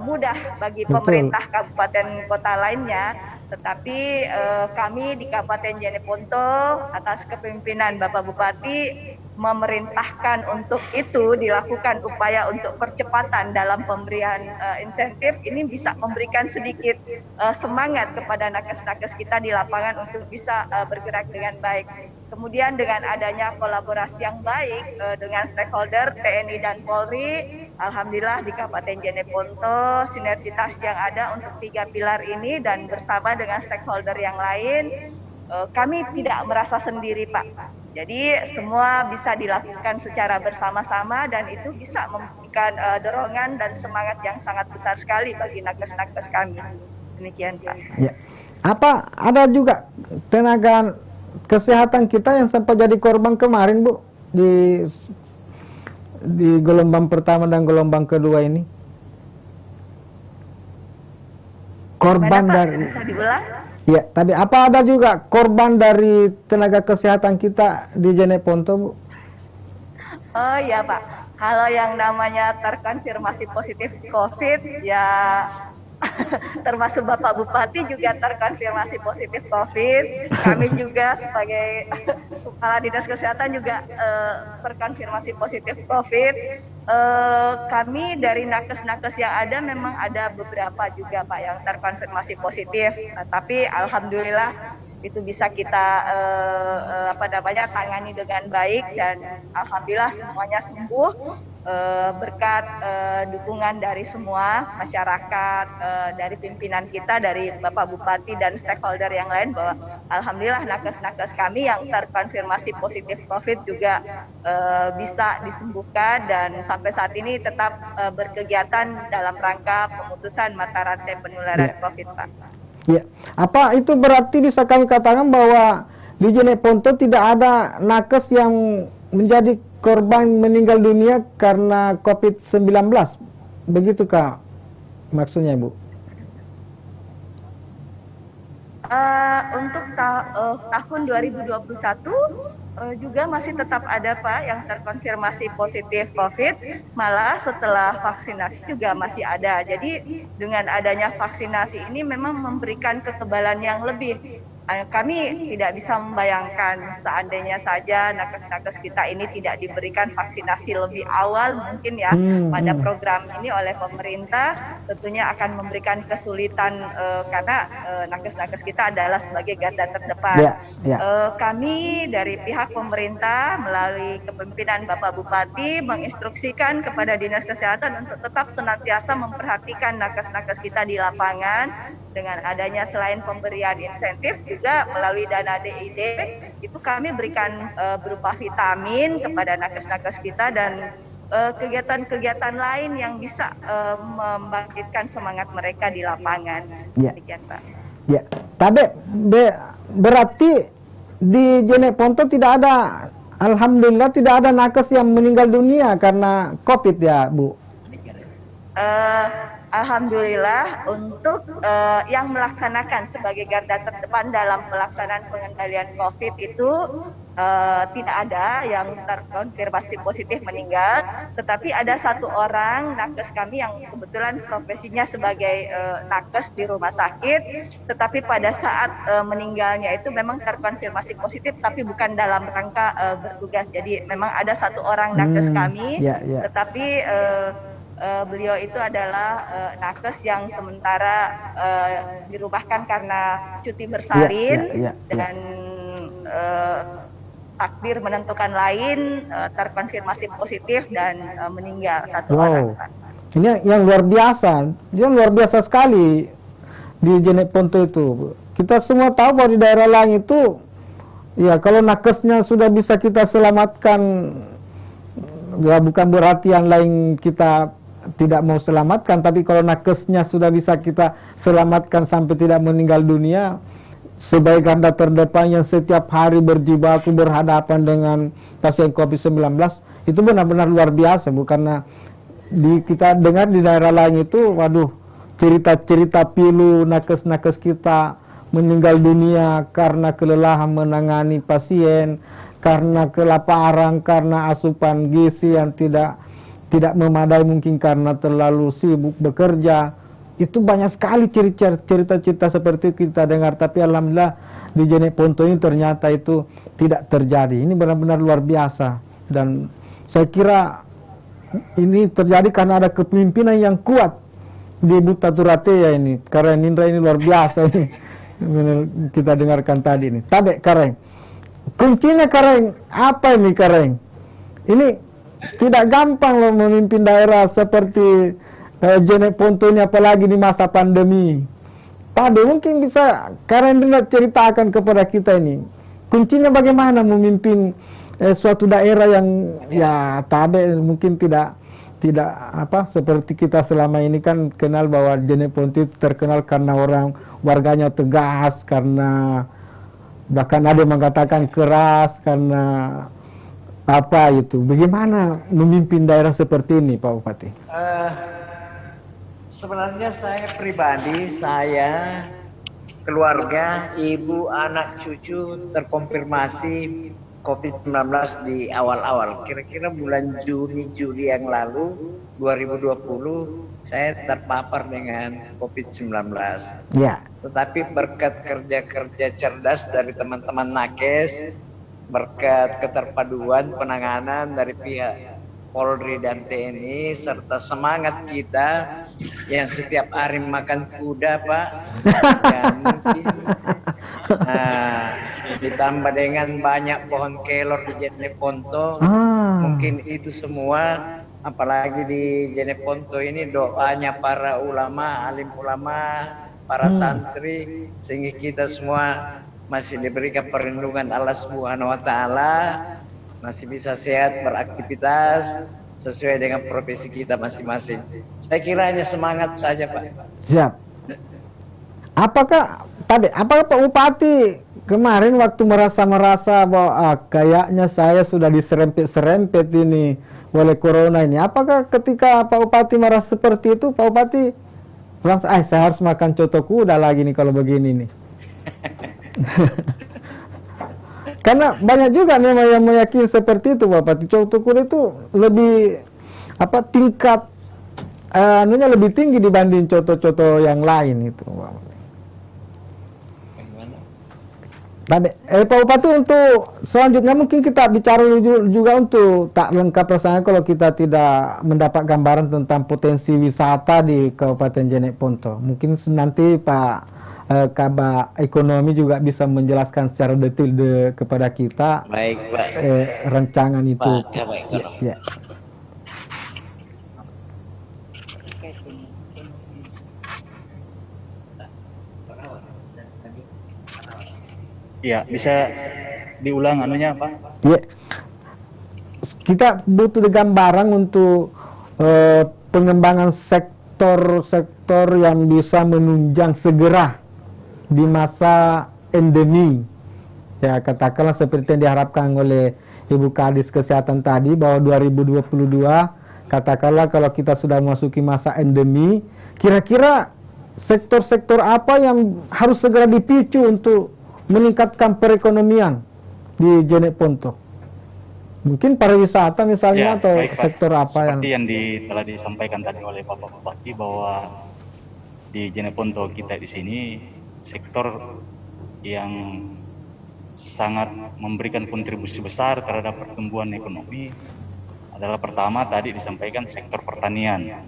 Speaker 3: mudah bagi pemerintah kabupaten kota lainnya, Tetapi kami di Kabupaten Jeneponto atas kepemimpinan Bapak Bupati memerintahkan untuk itu dilakukan upaya untuk percepatan dalam pemberian insentif. Ini bisa memberikan sedikit semangat kepada nakes-nakes kita di lapangan untuk bisa bergerak dengan baik. Kemudian dengan adanya kolaborasi yang baik dengan stakeholder TNI dan Polri, alhamdulillah di Kabupaten Jeneponto sinergitas yang ada untuk 3 pilar ini dan bersama dengan stakeholder yang lain, kami tidak merasa sendiri, Pak. Jadi semua bisa dilakukan secara bersama-sama dan itu bisa memberikan dorongan dan semangat yang sangat besar sekali bagi nakes-nakes kami. Demikian, Pak.
Speaker 1: Ya. Apa ada juga tenaga kesehatan kita yang sempat jadi korban kemarin, Bu, di gelombang pertama dan gelombang kedua ini? Korban dari...
Speaker 3: Bisa diulang?
Speaker 1: Ya, tapi apa ada juga korban dari tenaga kesehatan kita di Jeneponto, Bu?
Speaker 3: Oh iya, Pak. Kalau yang namanya terkonfirmasi positif COVID, ya termasuk Bapak Bupati juga terkonfirmasi positif COVID. Kami juga sebagai Kepala Dinas Kesehatan juga terkonfirmasi positif COVID. Kami dari nakes-nakes yang ada memang ada beberapa juga, Pak, yang terkonfirmasi positif. Tapi alhamdulillah itu bisa kita tangani dengan baik dan alhamdulillah semuanya sembuh berkat dukungan dari semua masyarakat, dari pimpinan kita, dari Bapak Bupati dan stakeholder yang lain, bahwa alhamdulillah nakes-nakes kami yang terkonfirmasi positif COVID juga bisa disembuhkan dan sampai saat ini tetap berkegiatan dalam rangka pemutusan mata rantai penularan COVID, Pak.
Speaker 1: Ya, apa itu berarti bisa kami katakan bahwa di Jeneponto tidak ada nakes yang menjadi korban meninggal dunia karena COVID-19? Begitukah maksudnya, Bu?
Speaker 3: Untuk tahun 2021 juga masih tetap ada, Pak, yang terkonfirmasi positif COVID, malah setelah vaksinasi juga masih ada. Jadi dengan adanya vaksinasi ini memang memberikan kekebalan yang lebih. Kami tidak bisa membayangkan seandainya saja nakes-nakes kita ini tidak diberikan vaksinasi lebih awal mungkin ya pada program ini oleh pemerintah, tentunya akan memberikan kesulitan karena nakes-nakes kita adalah sebagai garda terdepan. Kami dari pihak pemerintah melalui kepemimpinan Bapak Bupati menginstruksikan kepada Dinas Kesehatan untuk tetap senantiasa memperhatikan nakes-nakes kita di lapangan dengan adanya selain pemberian insentif juga melalui dana DID itu kami berikan berupa vitamin kepada nakes-nakes kita dan kegiatan-kegiatan lain yang bisa membangkitkan semangat mereka di lapangan. Demikian, Pak.
Speaker 1: Ya, tapi berarti di Jeneponto tidak ada, alhamdulillah tidak ada nakes yang meninggal dunia karena COVID ya, Bu?
Speaker 3: Alhamdulillah untuk yang melaksanakan sebagai garda terdepan dalam pelaksanaan pengendalian COVID itu tidak ada yang terkonfirmasi positif meninggal, tetapi ada satu orang nakes kami yang kebetulan profesinya sebagai nakes di rumah sakit, tetapi pada saat meninggalnya itu memang terkonfirmasi positif, tapi bukan dalam rangka bertugas. Jadi memang ada satu orang nakes kami, tetapi beliau itu adalah nakes yang sementara dirumahkan karena cuti bersalin dan takdir menentukan lain terkonfirmasi positif dan meninggal satu orang.
Speaker 1: Ini yang luar biasa, sekali di Jeneponto itu. Kita semua tahu bahwa di daerah lain itu, ya kalau nakesnya sudah bisa kita selamatkan, ya bukan berarti yang lain kita tidak mau selamatkan, tapi kalau nakesnya sudah bisa kita selamatkan sampai tidak meninggal dunia, sebagai garda terdepan yang setiap hari berjibaku berhadapan dengan pasien COVID-19, itu benar-benar luar biasa, Bu. Karena kita dengar di daerah lain itu, waduh, cerita-cerita pilu nakes-nakes kita meninggal dunia karena kelelahan menangani pasien, karena kelaparan, karena asupan gizi yang tidak memadai, mungkin karena terlalu sibuk bekerja. Itu banyak sekali cerita-cerita seperti itu kita dengar, tapi alhamdulillah di Jeneponto ini ternyata itu tidak terjadi. Ini benar-benar luar biasa, dan saya kira ini terjadi karena ada kepemimpinan yang kuat di Buttaturatea ini. Karena Nindra ini luar biasa ini. Kita dengarkan tadi ini. Tade Kareng. Kuncinya Kareng, apa ini Kareng? Ini tidak gampang loh memimpin daerah seperti Jeneponto ini, apalagi di masa pandemi. Tade mungkin bisa Kareng ceritakan kepada kita ini. Kuncinya bagaimana memimpin suatu daerah yang ya Tade mungkin tidak apa seperti kita selama ini kan kenal bahwa Jeneponto itu terkenal karena warganya tegas, karena bahkan ada yang mengatakan keras, karena apa itu. Bagaimana memimpin daerah seperti ini Pak Bupati?
Speaker 2: Sebenarnya saya pribadi, saya, keluarga, ibu, anak, cucu terkonfirmasi COVID-19 di awal-awal. Kira-kira bulan Juni, Juli yang lalu 2020 saya terpapar dengan COVID-19.
Speaker 1: Ya.
Speaker 2: Tetapi berkat kerja-kerja cerdas dari teman-teman nakes, berkat keterpaduan penanganan dari pihak Polri dan TNI, serta semangat kita yang setiap hari makan kuda Pak, dan mungkin ditambah dengan banyak pohon kelor di Jeneponto, mungkin itu semua, apalagi di Jeneponto ini doanya para ulama, alim ulama, para santri, sehingga kita semua masih diberikan perlindungan Allah Subhanahu wa taala, masih bisa sehat beraktivitas sesuai dengan profesi kita masing-masing. Saya kira hanya semangat saja Pak.
Speaker 1: Siap. Apakah Pak Bupati kemarin waktu merasa bahwa kayaknya saya sudah diserempet-serempet ini oleh corona ini, apakah ketika Pak Bupati merasa seperti itu, Pak Bupati langsung saya harus makan coto kuda lagi nih kalau begini nih? Karena banyak juga memang yang meyakini seperti itu Bapak. Coto kuda itu lebih apa, tingkat anunya lebih tinggi dibanding coto-coto yang lain itu Bapak. Pak Bupati, untuk selanjutnya mungkin kita bicara juga untuk tak lengkap rasanya kalau kita tidak mendapat gambaran tentang potensi wisata di Kabupaten Jeneponto. Mungkin nanti Pak Kabak Ekonomi juga bisa menjelaskan secara detail kepada kita.
Speaker 2: Baik Pak.
Speaker 1: Rancangan itu.
Speaker 2: Pak Kabak Ekonomi.
Speaker 1: Ya.
Speaker 4: Ya, bisa diulang anunya Pak?
Speaker 1: Ya. Kita butuh gambaran untuk pengembangan sektor-sektor yang bisa menunjang segera di masa endemi. Ya, katakanlah seperti yang diharapkan oleh Ibu Kadis Kesehatan tadi, bahwa 2022 katakanlah kalau kita sudah memasuki masa endemi, kira-kira sektor-sektor apa yang harus segera dipicu untuk meningkatkan perekonomian di Jeneponto? Mungkin pariwisata misalnya,
Speaker 4: Ya,
Speaker 1: atau
Speaker 4: baik, Pak.
Speaker 1: sektor apa
Speaker 4: seperti yang telah disampaikan tadi oleh Bapak Bupati, bahwa di Jeneponto kita di sini sektor yang sangat memberikan kontribusi besar terhadap pertumbuhan ekonomi adalah pertama tadi disampaikan sektor pertanian,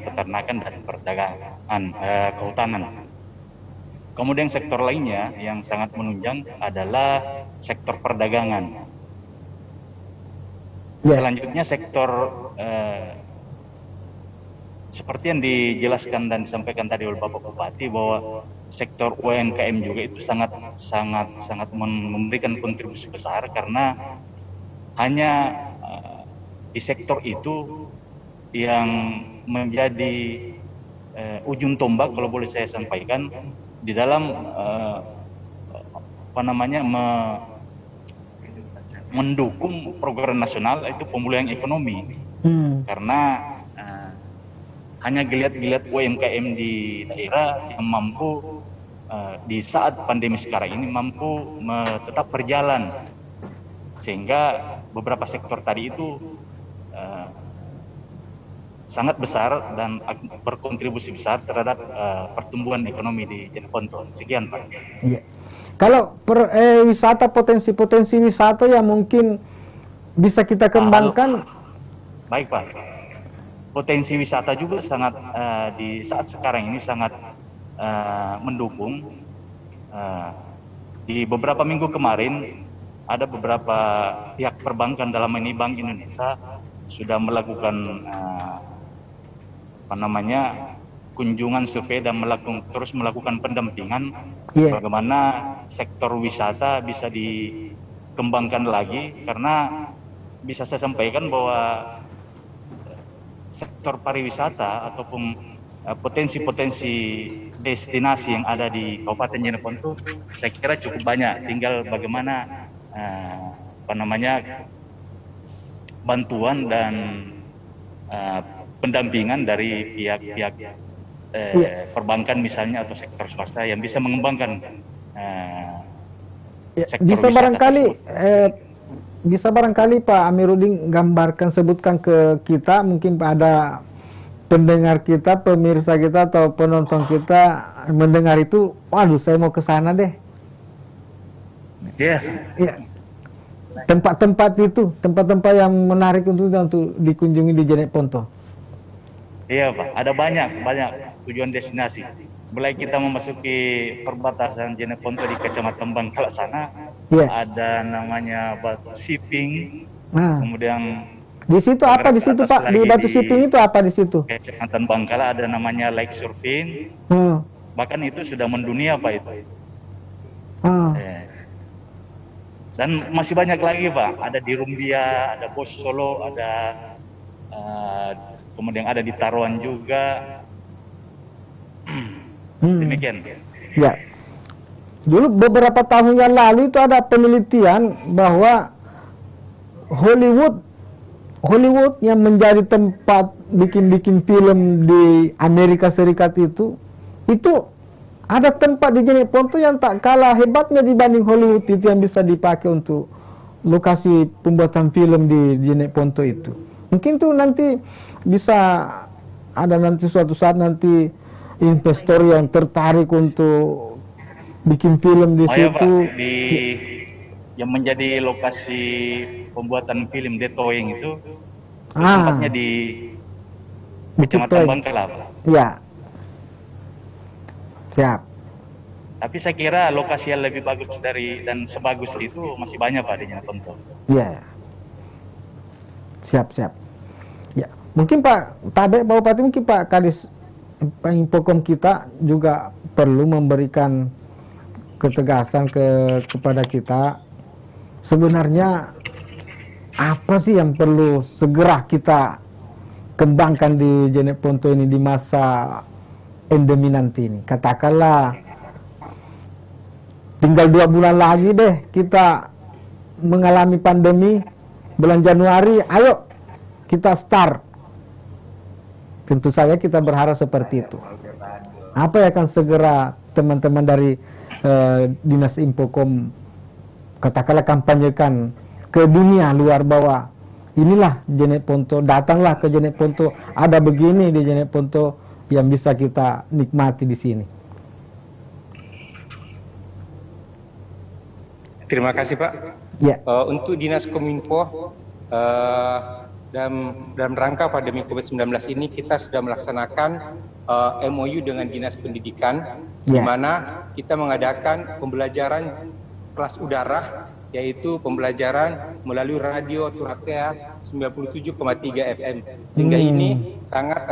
Speaker 4: peternakan dan perdagangan, kehutanan. Kemudian sektor lainnya yang sangat menunjang adalah sektor perdagangan. Selanjutnya sektor seperti yang dijelaskan dan disampaikan tadi oleh Bapak Bupati, bahwa sektor UMKM juga itu sangat memberikan kontribusi besar, karena hanya di sektor itu yang menjadi ujung tombak, kalau boleh saya sampaikan, di dalam mendukung program nasional itu pemulihan ekonomi. Karena hanya geliat-geliat UMKM di daerah yang mampu di saat pandemi sekarang ini mampu tetap berjalan, sehingga beberapa sektor tadi itu sangat besar dan berkontribusi besar terhadap pertumbuhan ekonomi di Jeneponto. Sekian Pak.
Speaker 1: Iya. Kalau wisata, potensi-potensi wisata yang mungkin bisa kita kembangkan.
Speaker 4: Baik Pak. Potensi wisata juga sangat di saat sekarang ini sangat mendukung. Di beberapa minggu kemarin ada beberapa pihak perbankan, dalam ini Bank Indonesia, sudah melakukan kunjungan survei dan terus melakukan pendampingan bagaimana sektor wisata bisa dikembangkan lagi, karena bisa saya sampaikan bahwa sektor pariwisata ataupun potensi-potensi destinasi yang ada di Kabupaten Jeneponto saya kira cukup banyak, tinggal bagaimana bantuan dan pendampingan dari pihak-pihak perbankan misalnya atau sektor swasta yang bisa mengembangkan sektor
Speaker 1: bisa
Speaker 4: wisata
Speaker 1: barangkali bisa barangkali Pak Amiruddin gambarkan, sebutkan ke kita, mungkin ada pendengar kita, pemirsa kita atau penonton kita mendengar itu, waduh saya mau ke sana deh.
Speaker 4: Yes.
Speaker 1: Ya. Tempat-tempat itu, tempat-tempat yang menarik untuk dikunjungi di Jeneponto.
Speaker 4: Iya Pak, ada banyak tujuan destinasi. Mulai kita memasuki perbatasan Jeneponto di Kecamatan Bangkala sana, ada namanya Batu Siping. Kemudian
Speaker 1: di situ apa di situ Pak? Di Batu Siping itu apa di situ?
Speaker 4: Kecamatan Bangkala ada namanya Lake Surfing. Bahkan itu sudah mendunia Pak itu. Dan masih banyak lagi Pak. Ada di Rumbia, ada Bos Solo, ada kemudian ada di Taruan juga. Demikian.
Speaker 1: Ya. Dulu beberapa tahun yang lalu itu ada penelitian bahwa Hollywood yang menjadi tempat bikin film di Amerika Serikat itu ada tempat di Jeneponto yang tak kalah hebatnya dibanding Hollywood itu, yang bisa dipakai untuk lokasi pembuatan film di Jeneponto itu. Mungkin tuh nanti bisa ada nanti suatu saat nanti investor yang tertarik untuk bikin film di situ.
Speaker 4: Ya, Pak, yang menjadi lokasi pembuatan film Detoing itu tempatnya di Kecamatan Bangkala.
Speaker 1: Ya. Siap.
Speaker 4: Tapi saya kira lokasi yang lebih bagus dan sebagus itu masih banyak Pak di Jeneponto.
Speaker 1: Iya. Siap. Ya, mungkin Pak Bupati, mungkin Pak Kadis Infokom kita juga perlu memberikan ketegasan kepada kita. Sebenarnya apa sih yang perlu segera kita kembangkan di Jeneponto ini di masa endemi nanti ini? Katakanlah tinggal 2 bulan lagi deh kita mengalami pandemi, bulan Januari, ayo kita start. Tentu saja kita berharap seperti itu. Apa yang akan segera teman-teman dari Dinas Infokom katakanlah kampanyekan ke dunia luar bahwa inilah Jeneponto, datanglah ke Jeneponto, ada begini di Jeneponto yang bisa kita nikmati di sini.
Speaker 5: Terima kasih Pak.
Speaker 1: Ya.
Speaker 5: Untuk Dinas Kominfo dalam rangka pandemi COVID-19 ini kita sudah melaksanakan MOU dengan Dinas Pendidikan, di mana kita mengadakan pembelajaran kelas udara, yaitu pembelajaran melalui radio Turatea 97,3 FM, sehingga ini sangat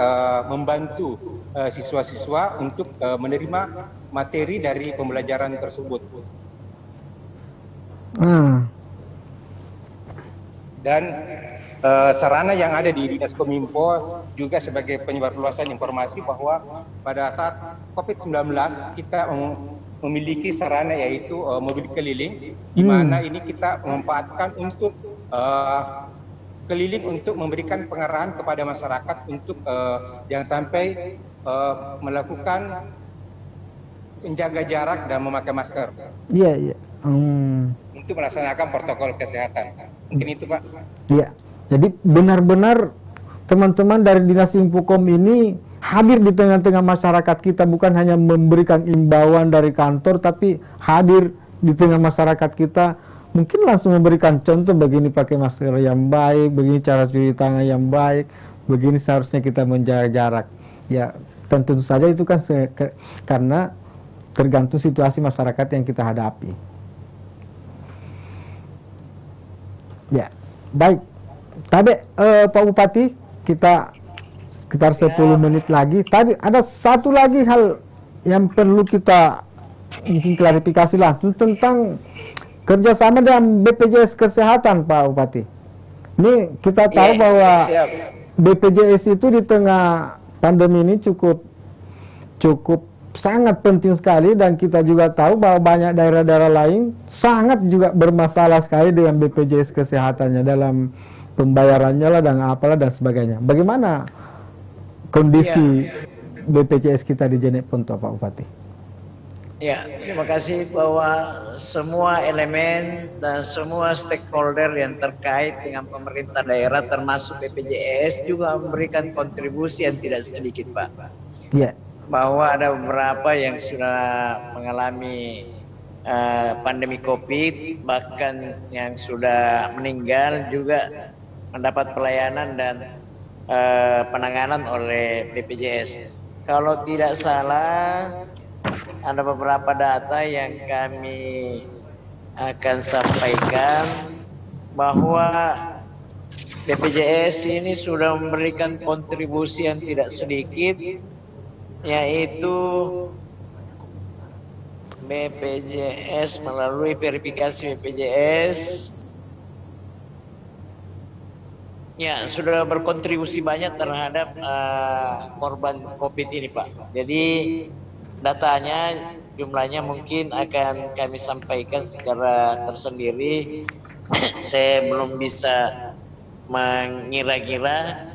Speaker 5: membantu siswa-siswa untuk menerima materi dari pembelajaran tersebut. Dan sarana yang ada di Dinas Kominfo juga sebagai penyebar luasan informasi bahwa pada saat COVID-19 kita memiliki sarana yaitu mobil keliling, di mana ini kita memanfaatkan untuk keliling untuk memberikan pengarahan kepada masyarakat untuk jangan sampai melakukan menjaga jarak dan memakai masker.
Speaker 1: Iya.
Speaker 5: Untuk melaksanakan protokol kesehatan. Mungkin itu Pak.
Speaker 1: Iya. Jadi benar-benar teman-teman dari Dinas Infokom ini hadir di tengah-tengah masyarakat kita, bukan hanya memberikan imbauan dari kantor, tapi hadir di tengah masyarakat kita, mungkin langsung memberikan contoh begini pakai masker yang baik, begini cara cuci tangan yang baik, begini seharusnya kita menjaga jarak. Ya, tentu saja itu kan karena tergantung situasi masyarakat yang kita hadapi. Ya, baik. Tapi Pak Bupati, kita sekitar 10 menit lagi. Tadi ada satu lagi hal yang perlu kita mungkin klarifikasi langsung tentang kerjasama dengan BPJS Kesehatan, Pak Bupati. Ini kita tahu bahwa BPJS itu di tengah pandemi ini cukup sangat penting sekali, dan kita juga tahu bahwa banyak daerah-daerah lain sangat juga bermasalah sekali dengan BPJS Kesehatannya dalam pembayarannya lah dan apalah dan sebagainya. Bagaimana kondisi BPJS kita di Jenek Ponto, Pak Bupati?
Speaker 6: Ya, terima kasih bahwa semua elemen dan semua stakeholder yang terkait dengan pemerintah daerah termasuk BPJS juga memberikan kontribusi yang tidak sedikit, Pak.
Speaker 1: Ya.
Speaker 6: Bahwa ada beberapa yang sudah mengalami pandemi COVID, bahkan yang sudah meninggal juga mendapat pelayanan dan penanganan oleh BPJS. Kalau tidak salah, ada beberapa data yang kami akan sampaikan bahwa BPJS ini sudah memberikan kontribusi yang tidak sedikit, yaitu BPJS melalui verifikasi BPJS ya sudah berkontribusi banyak terhadap korban COVID ini, Pak. Jadi datanya jumlahnya mungkin akan kami sampaikan secara tersendiri. Saya belum bisa mengira-kira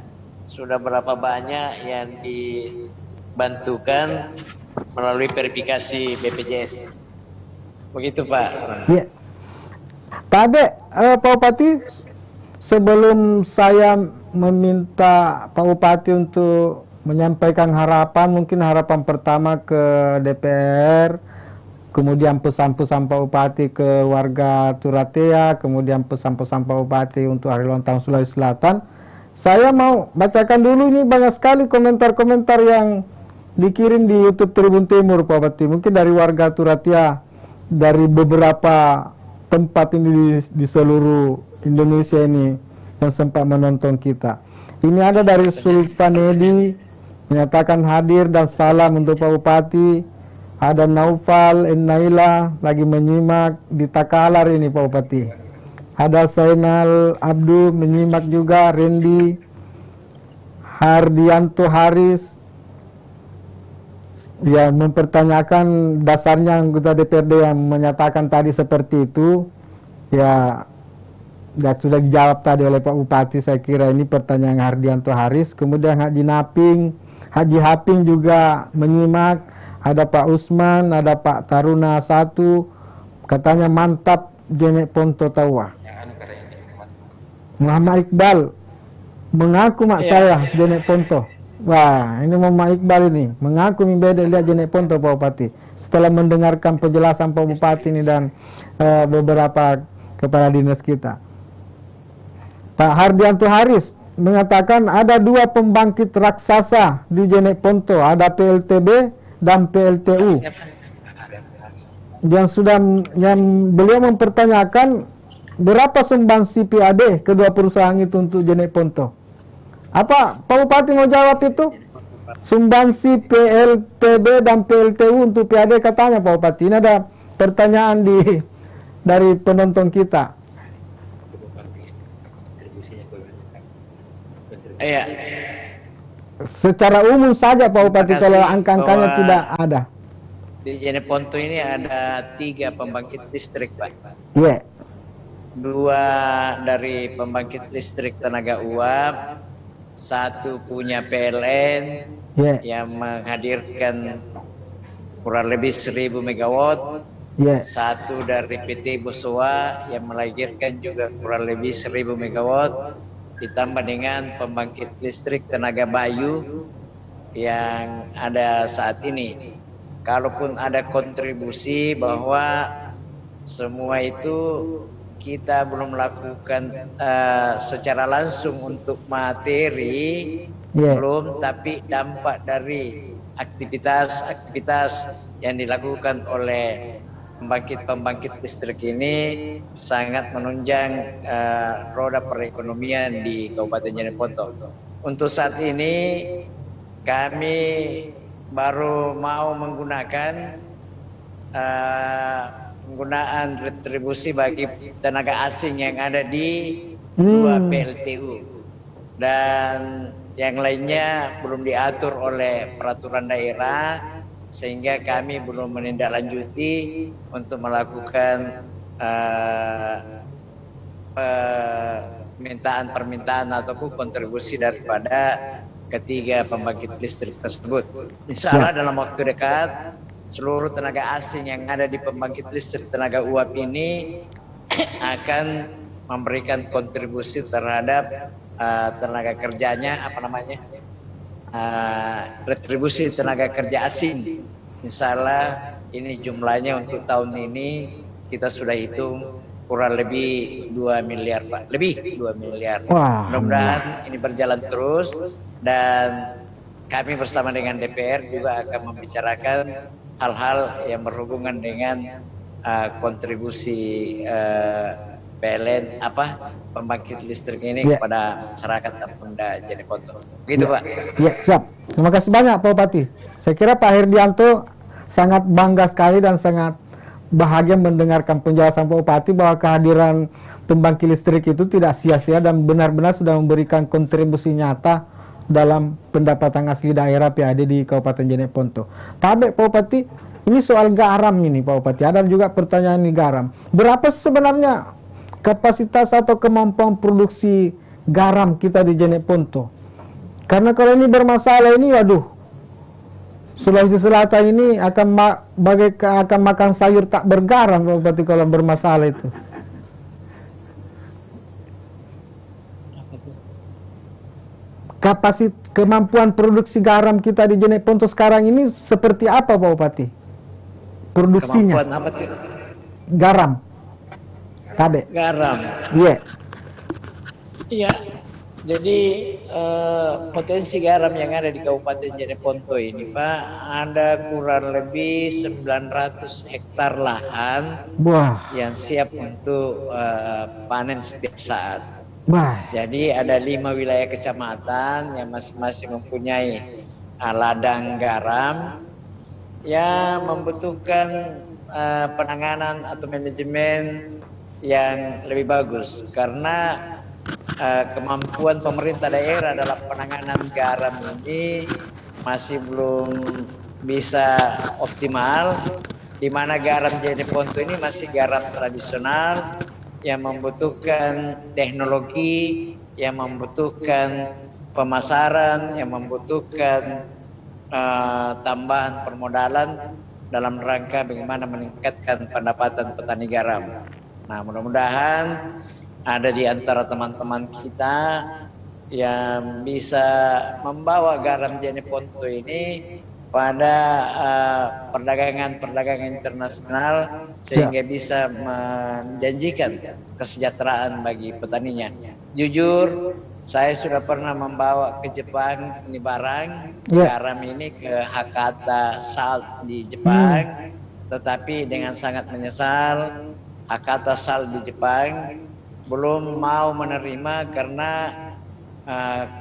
Speaker 6: sudah berapa banyak yang dibantukan melalui verifikasi BPJS. Begitu, Pak.
Speaker 1: Ya. Tapi Pak Bupati, sebelum saya meminta Pak Bupati untuk menyampaikan harapan, mungkin harapan pertama ke DPR, kemudian pesan-pesan Pak Bupati ke warga Turatea, kemudian pesan-pesan Pak Bupati untuk hari ulang tahun Sulawesi Selatan. Saya mau bacakan dulu, ini banyak sekali komentar-komentar yang dikirim di YouTube Tribun Timur, Pak Bupati. Mungkin dari warga Turatea, dari beberapa tempat ini di seluruh Indonesia ini yang sempat menonton kita. Ini ada dari Sultan Edi, menyatakan hadir dan salam untuk Pak Bupati. Ada Naufal Naila lagi menyimak di Takalar ini, Pak Bupati. Ada Zainal Abdu menyimak juga, Randy Hardianto Haris ya mempertanyakan dasarnya anggota DPRD yang menyatakan tadi seperti itu. Ya sudah dijawab tadi oleh Pak Bupati, saya kira ini pertanyaan Hardianto Haris. Kemudian Haji Haping juga menyimak, ada Pak Usman, ada Pak Taruna 1, katanya mantap Jenek Ponto Tawa. Muhammad Iqbal mengaku saya Jenek Ponto. Wah, ini Muhammad Iqbal ini mengaku beda lihat Jenek Ponto, Pak Bupati, setelah mendengarkan penjelasan Pak Bupati ini dan beberapa kepala dinas kita. Pak Hardianto Haris mengatakan ada 2 pembangkit raksasa di Jenek Ponto, ada PLTB dan PLTU. Yang beliau mempertanyakan berapa sumbangsi PAD kedua perusahaan itu untuk Jenek Ponto. Apa Pak Bupati mau jawab itu? Sumbangsi PLTB dan PLTU untuk PAD katanya, Pak Bupati. Ini ada pertanyaan dari penonton kita.
Speaker 6: Iya.
Speaker 1: Secara umum saja Pak Bupati, kalau angka-angkanya tidak ada.
Speaker 6: Di Jenek Ponto ini ada 3 pembangkit listrik, Pak.
Speaker 1: Iya.
Speaker 6: 2 dari pembangkit listrik tenaga uap, 1 punya PLN yang menghadirkan kurang lebih 1000 megawatt, 1 dari PT Bosowa yang melahirkan juga kurang lebih 1000 megawatt, ditambah dengan pembangkit listrik tenaga bayu yang ada saat ini. Kalaupun ada kontribusi bahwa semua itu kita belum melakukan secara langsung untuk materi, belum, tapi dampak dari aktivitas yang dilakukan oleh pembangkit listrik ini sangat menunjang roda perekonomian di Kabupaten Jeneponto. Untuk saat ini kami baru mau menggunakan penggunaan retribusi bagi tenaga asing yang ada di 2 PLTU, dan yang lainnya belum diatur oleh peraturan daerah, sehingga kami belum menindaklanjuti untuk melakukan permintaan ataupun kontribusi daripada ketiga pembangkit listrik tersebut. Insya Allah dalam waktu dekat seluruh tenaga asing yang ada di pembangkit listrik tenaga uap ini akan memberikan kontribusi terhadap tenaga kerjanya, retribusi tenaga kerja asing. Insya Allah ini jumlahnya untuk tahun ini kita sudah hitung kurang lebih 2 miliar Pak, lebih 2 miliar. Mudah-mudahan ini berjalan terus, dan kami bersama dengan DPR juga akan membicarakan hal-hal yang berhubungan dengan kontribusi PLN pembangkit listrik ini kepada masyarakat Pemda Jeneponto. Begitu Pak.
Speaker 1: Ya, siap. Terima kasih banyak Pak Bupati. Saya kira Pak Herdianto sangat bangga sekali dan sangat bahagia mendengarkan penjelasan Pak Bupati bahwa kehadiran pembangkit listrik itu tidak sia-sia dan benar-benar sudah memberikan kontribusi nyata dalam pendapatan asli daerah PAD di Kabupaten Jeneponto. Tapi Pak Bupati, ini soal garam ini Pak Bupati. Ada juga pertanyaan di garam. Berapa sebenarnya kapasitas atau kemampuan produksi garam kita di Jeneponto? Karena kalau ini bermasalah ini, waduh, Sulawesi Selatan ini akan makan sayur tak bergaram Pak Bupati kalau bermasalah itu. Kemampuan produksi garam kita di Jeneponto sekarang ini seperti apa Pak Bupati? Produksinya?
Speaker 6: Kemampuan apa tuh?
Speaker 1: Garam. Tabe.
Speaker 6: Garam.
Speaker 1: Iya.
Speaker 6: Iya. Jadi potensi garam yang ada di Kabupaten Jeneponto ini Pak, ada kurang lebih 900 hektar lahan yang siap untuk panen setiap saat. Jadi ada 5 wilayah kecamatan yang masing-masing mempunyai ladang garam yang membutuhkan penanganan atau manajemen yang lebih bagus, karena kemampuan pemerintah daerah dalam penanganan garam ini masih belum bisa optimal, di mana garam Jeneponto ini masih garam tradisional yang membutuhkan teknologi, yang membutuhkan pemasaran, yang membutuhkan tambahan permodalan dalam rangka bagaimana meningkatkan pendapatan petani garam. Nah, mudah-mudahan ada di antara teman-teman kita yang bisa membawa garam Jeneponto ini pada perdagangan internasional sehingga bisa menjanjikan kesejahteraan bagi petaninya. Jujur, saya sudah pernah membawa ke Jepang ini barang garam ini ke Hakata Salt di Jepang, tetapi dengan sangat menyesal Hakata Salt di Jepang belum mau menerima karena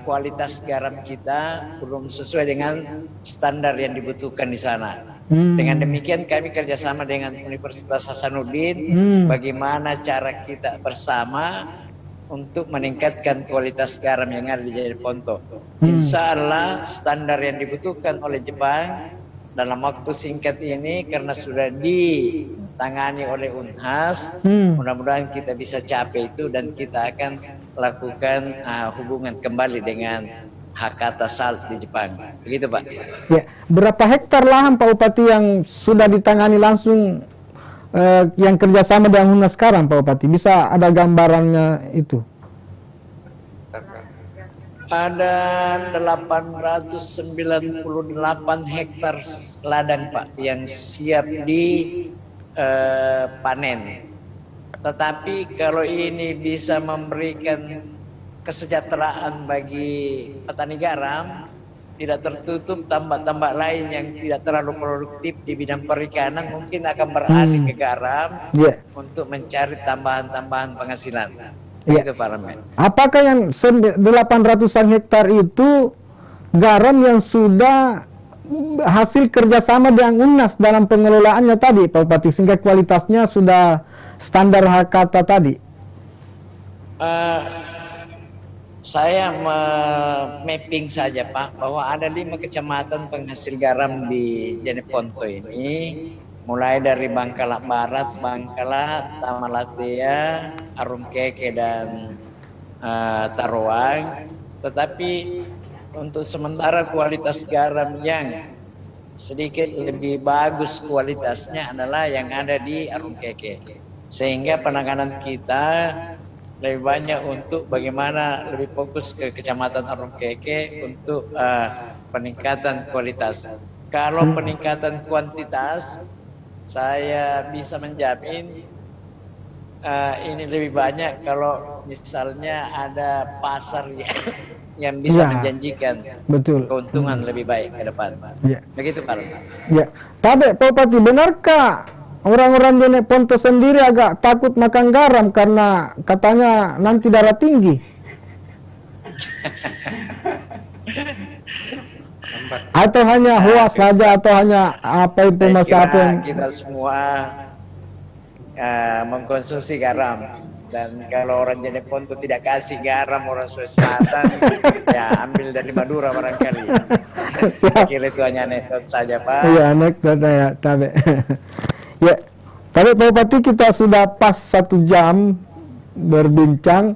Speaker 6: kualitas garam kita belum sesuai dengan standar yang dibutuhkan di sana. Dengan demikian kami kerjasama dengan Universitas Hasanuddin, bagaimana cara kita bersama untuk meningkatkan kualitas garam yang ada di Jeneponto. Insya Allah standar yang dibutuhkan oleh Jepang dalam waktu singkat ini karena sudah ditangani oleh Unhas, mudah-mudahan kita bisa capai itu dan kita akan lakukan hubungan kembali dengan Hakata Salt di Jepang. Begitu Pak.
Speaker 1: Ya, berapa hektar lahan Pak Bupati yang sudah ditangani langsung yang kerjasama dengan Unhas sekarang Pak Bupati? Bisa ada gambarannya itu?
Speaker 6: Ada 898 hektar ladang Pak yang siap dipanen. Tetapi kalau ini bisa memberikan kesejahteraan bagi petani garam, tidak tertutup tambak-tambak lain yang tidak terlalu produktif di bidang perikanan, mungkin akan beralih ke garam untuk mencari tambahan-tambahan penghasilan. Itu Pak Ramen.
Speaker 1: Apakah yang 800-an hektar itu garam yang sudah hasil kerjasama dengan UNAS dalam pengelolaannya tadi, Pak Bupati, sehingga kualitasnya sudah standar Hakata tadi?
Speaker 6: Saya mapping saja Pak, bahwa ada 5 kecamatan penghasil garam di Jeneponto ini, mulai dari Bangkala Barat, Bangkala, Tamalatea, Arumkeke, dan Taruang. Tetapi untuk sementara kualitas garam yang sedikit lebih bagus kualitasnya adalah yang ada di Arumkeke. Sehingga penanganan kita lebih banyak untuk bagaimana lebih fokus ke Kecamatan Arumkeke untuk peningkatan kualitas. Kalau peningkatan kuantitas, saya bisa menjamin ini lebih banyak kalau misalnya ada pasar yang bisa menjanjikan keuntungan lebih baik ke depan. Begitu Pak.
Speaker 1: Tapi Pak Bupati, benarkah orang-orang Jeneponto sendiri agak takut makan garam karena katanya nanti darah tinggi? Atau hanya hoax saja, atau hanya apa informasi apa yang...
Speaker 6: Kita semua mengkonsumsi garam, dan kalau orang Jeneponto tidak kasih garam orang Sulawesi Selatan, ya ambil dari Madura barangkali. Saya kira itu hanya anekdot saja Pak.
Speaker 1: Iya, anekdot ya, tapi ya, tapi Pak Bupati, kita sudah pas 1 jam berbincang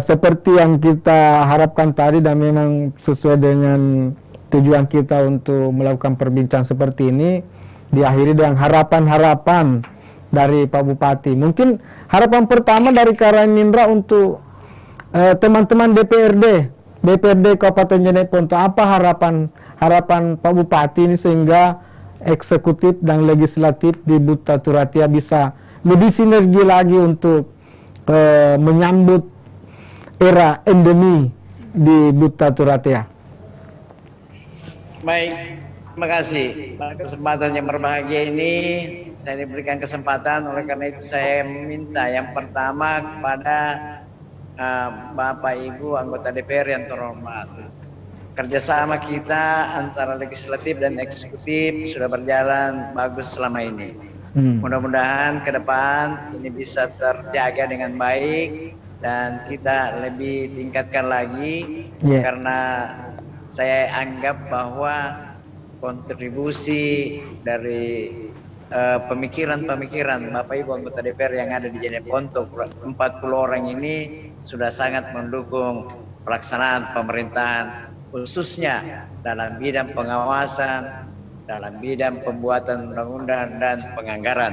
Speaker 1: seperti yang kita harapkan tadi, dan memang sesuai dengan tujuan kita untuk melakukan perbincangan seperti ini. Diakhiri dengan harapan-harapan dari Pak Bupati. Mungkin harapan pertama dari Karangindra untuk teman-teman DPRD Kabupaten Jeneponto, apa harapan Pak Bupati ini sehingga eksekutif dan legislatif di Buta Turatia bisa lebih sinergi lagi untuk menyambut era endemi di Buta Turatia?
Speaker 6: Baik, terima kasih. Pada kesempatan yang berbahagia ini, saya diberikan kesempatan, oleh karena itu saya minta yang pertama kepada Bapak Ibu anggota DPR yang terhormat. Kerjasama kita antara legislatif dan eksekutif sudah berjalan bagus selama ini. Mudah-mudahan ke depan ini bisa terjaga dengan baik dan kita lebih tingkatkan lagi, karena saya anggap bahwa kontribusi dari pemikiran Bapak Ibu anggota DPR yang ada di Jeneponto 40 orang ini sudah sangat mendukung pelaksanaan pemerintahan, khususnya dalam bidang pengawasan, dalam bidang pembuatan undang-undang dan penganggaran.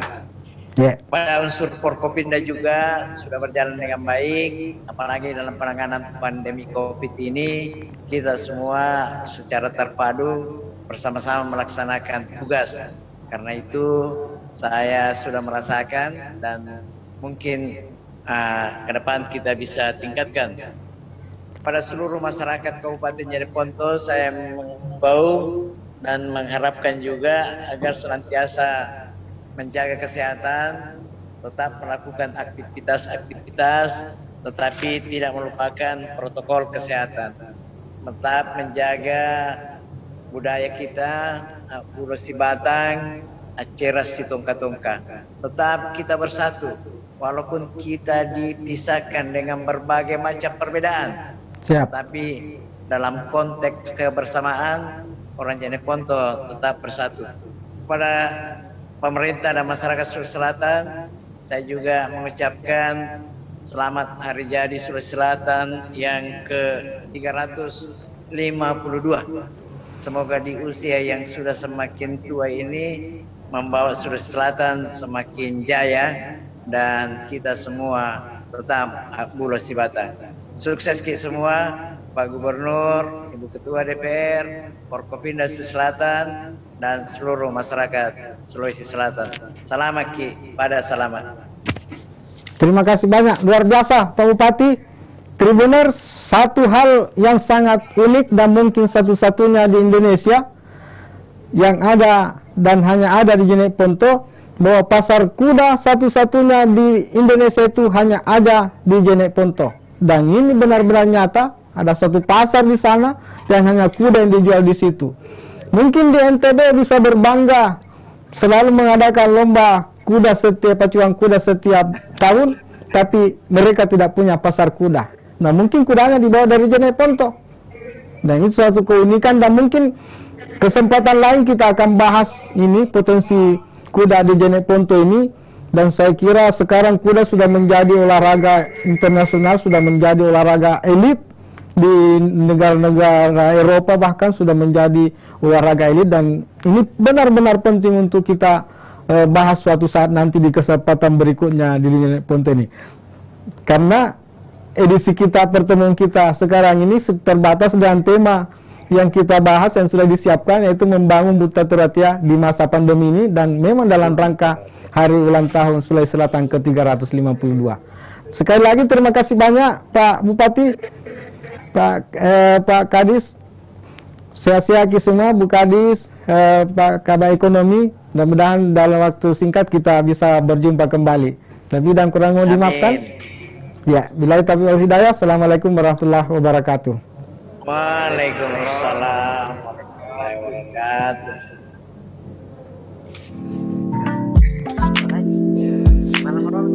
Speaker 6: Pada unsur Forkopimda juga sudah berjalan dengan baik, apalagi dalam penanganan pandemi COVID ini kita semua secara terpadu bersama-sama melaksanakan tugas. Karena itu saya sudah merasakan, dan mungkin ke depan kita bisa tingkatkan. Pada seluruh masyarakat Kabupaten Jeneponto, saya mengimbau dan mengharapkan juga agar senantiasa menjaga kesehatan, tetap melakukan aktivitas-aktivitas, tetapi tidak melupakan protokol kesehatan. Tetap menjaga budaya kita, Pulau Sibatang, Aceras Sitongka-tongka. Tetap kita bersatu, walaupun kita dipisahkan dengan berbagai macam perbedaan. Tapi dalam konteks kebersamaan, orang Jeneponto tetap bersatu. Pada pemerintah dan masyarakat Sulawesi Selatan, saya juga mengucapkan selamat hari jadi Sulawesi Selatan yang ke-352. Semoga di usia yang sudah semakin tua ini membawa Sulawesi Selatan semakin jaya, dan kita semua tetap Pulau Sibatang. Sukses kita semua. Pak Gubernur, Ibu Ketua DPR, Forkopimda Sulawesi Selatan, dan seluruh masyarakat Sulawesi Selatan. Selamat Ki, pada selamat.
Speaker 1: Terima kasih banyak, luar biasa Pak Bupati. Tribuners, satu hal yang sangat unik dan mungkin satu-satunya di Indonesia yang ada dan hanya ada di Jeneponto, bahwa pasar kuda satu-satunya di Indonesia itu hanya ada di Jeneponto. Dan ini benar-benar nyata, ada satu pasar di sana dan hanya kuda yang dijual di situ. Mungkin di NTB bisa berbangga selalu mengadakan lomba kuda pacuan kuda setiap tahun, tapi mereka tidak punya pasar kuda. Nah, mungkin kudanya dibawa dari Jeneponto. Dan itu suatu keunikan, dan mungkin kesempatan lain kita akan bahas ini potensi kuda di Jeneponto ini. Dan saya kira sekarang kuda sudah menjadi olahraga internasional, sudah menjadi olahraga elit di negara-negara Eropa, bahkan sudah menjadi olahraga elit. Dan ini benar-benar penting untuk kita bahas suatu saat nanti di kesempatan berikutnya di Jeneponto ini. Karena edisi kita, pertemuan kita sekarang ini terbatas dengan tema yang kita bahas yang sudah disiapkan, yaitu membangun Bukta Teratia di masa pandemi ini, dan memang dalam rangka hari ulang tahun Sulawesi Selatan ke-352. Sekali lagi terima kasih banyak Pak Bupati, Pak Kadis, sehat-sehat semua, Bu Kadis, Pak Kabak Ekonomi. Mudah-mudahan dalam waktu singkat kita bisa berjumpa kembali. Lebih dan kurang mohon dimaafkan. Ya, billahi taufiq wal hidayah. Assalamualaikum warahmatullahi wabarakatuh.
Speaker 6: Waalaikumsalam warahmatullahi wabarakatuh. Mana merokok?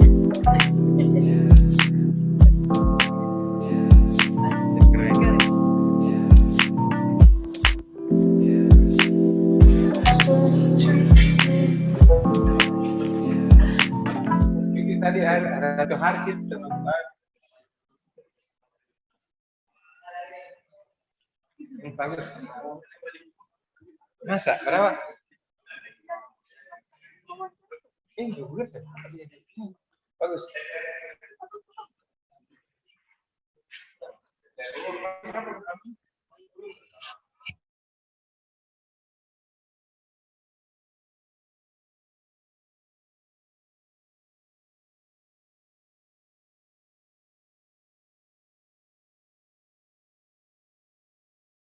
Speaker 5: Tadi ada satu hari sih teman-teman. Bagus. Masa? Berapa? Ini bagus. Bagus.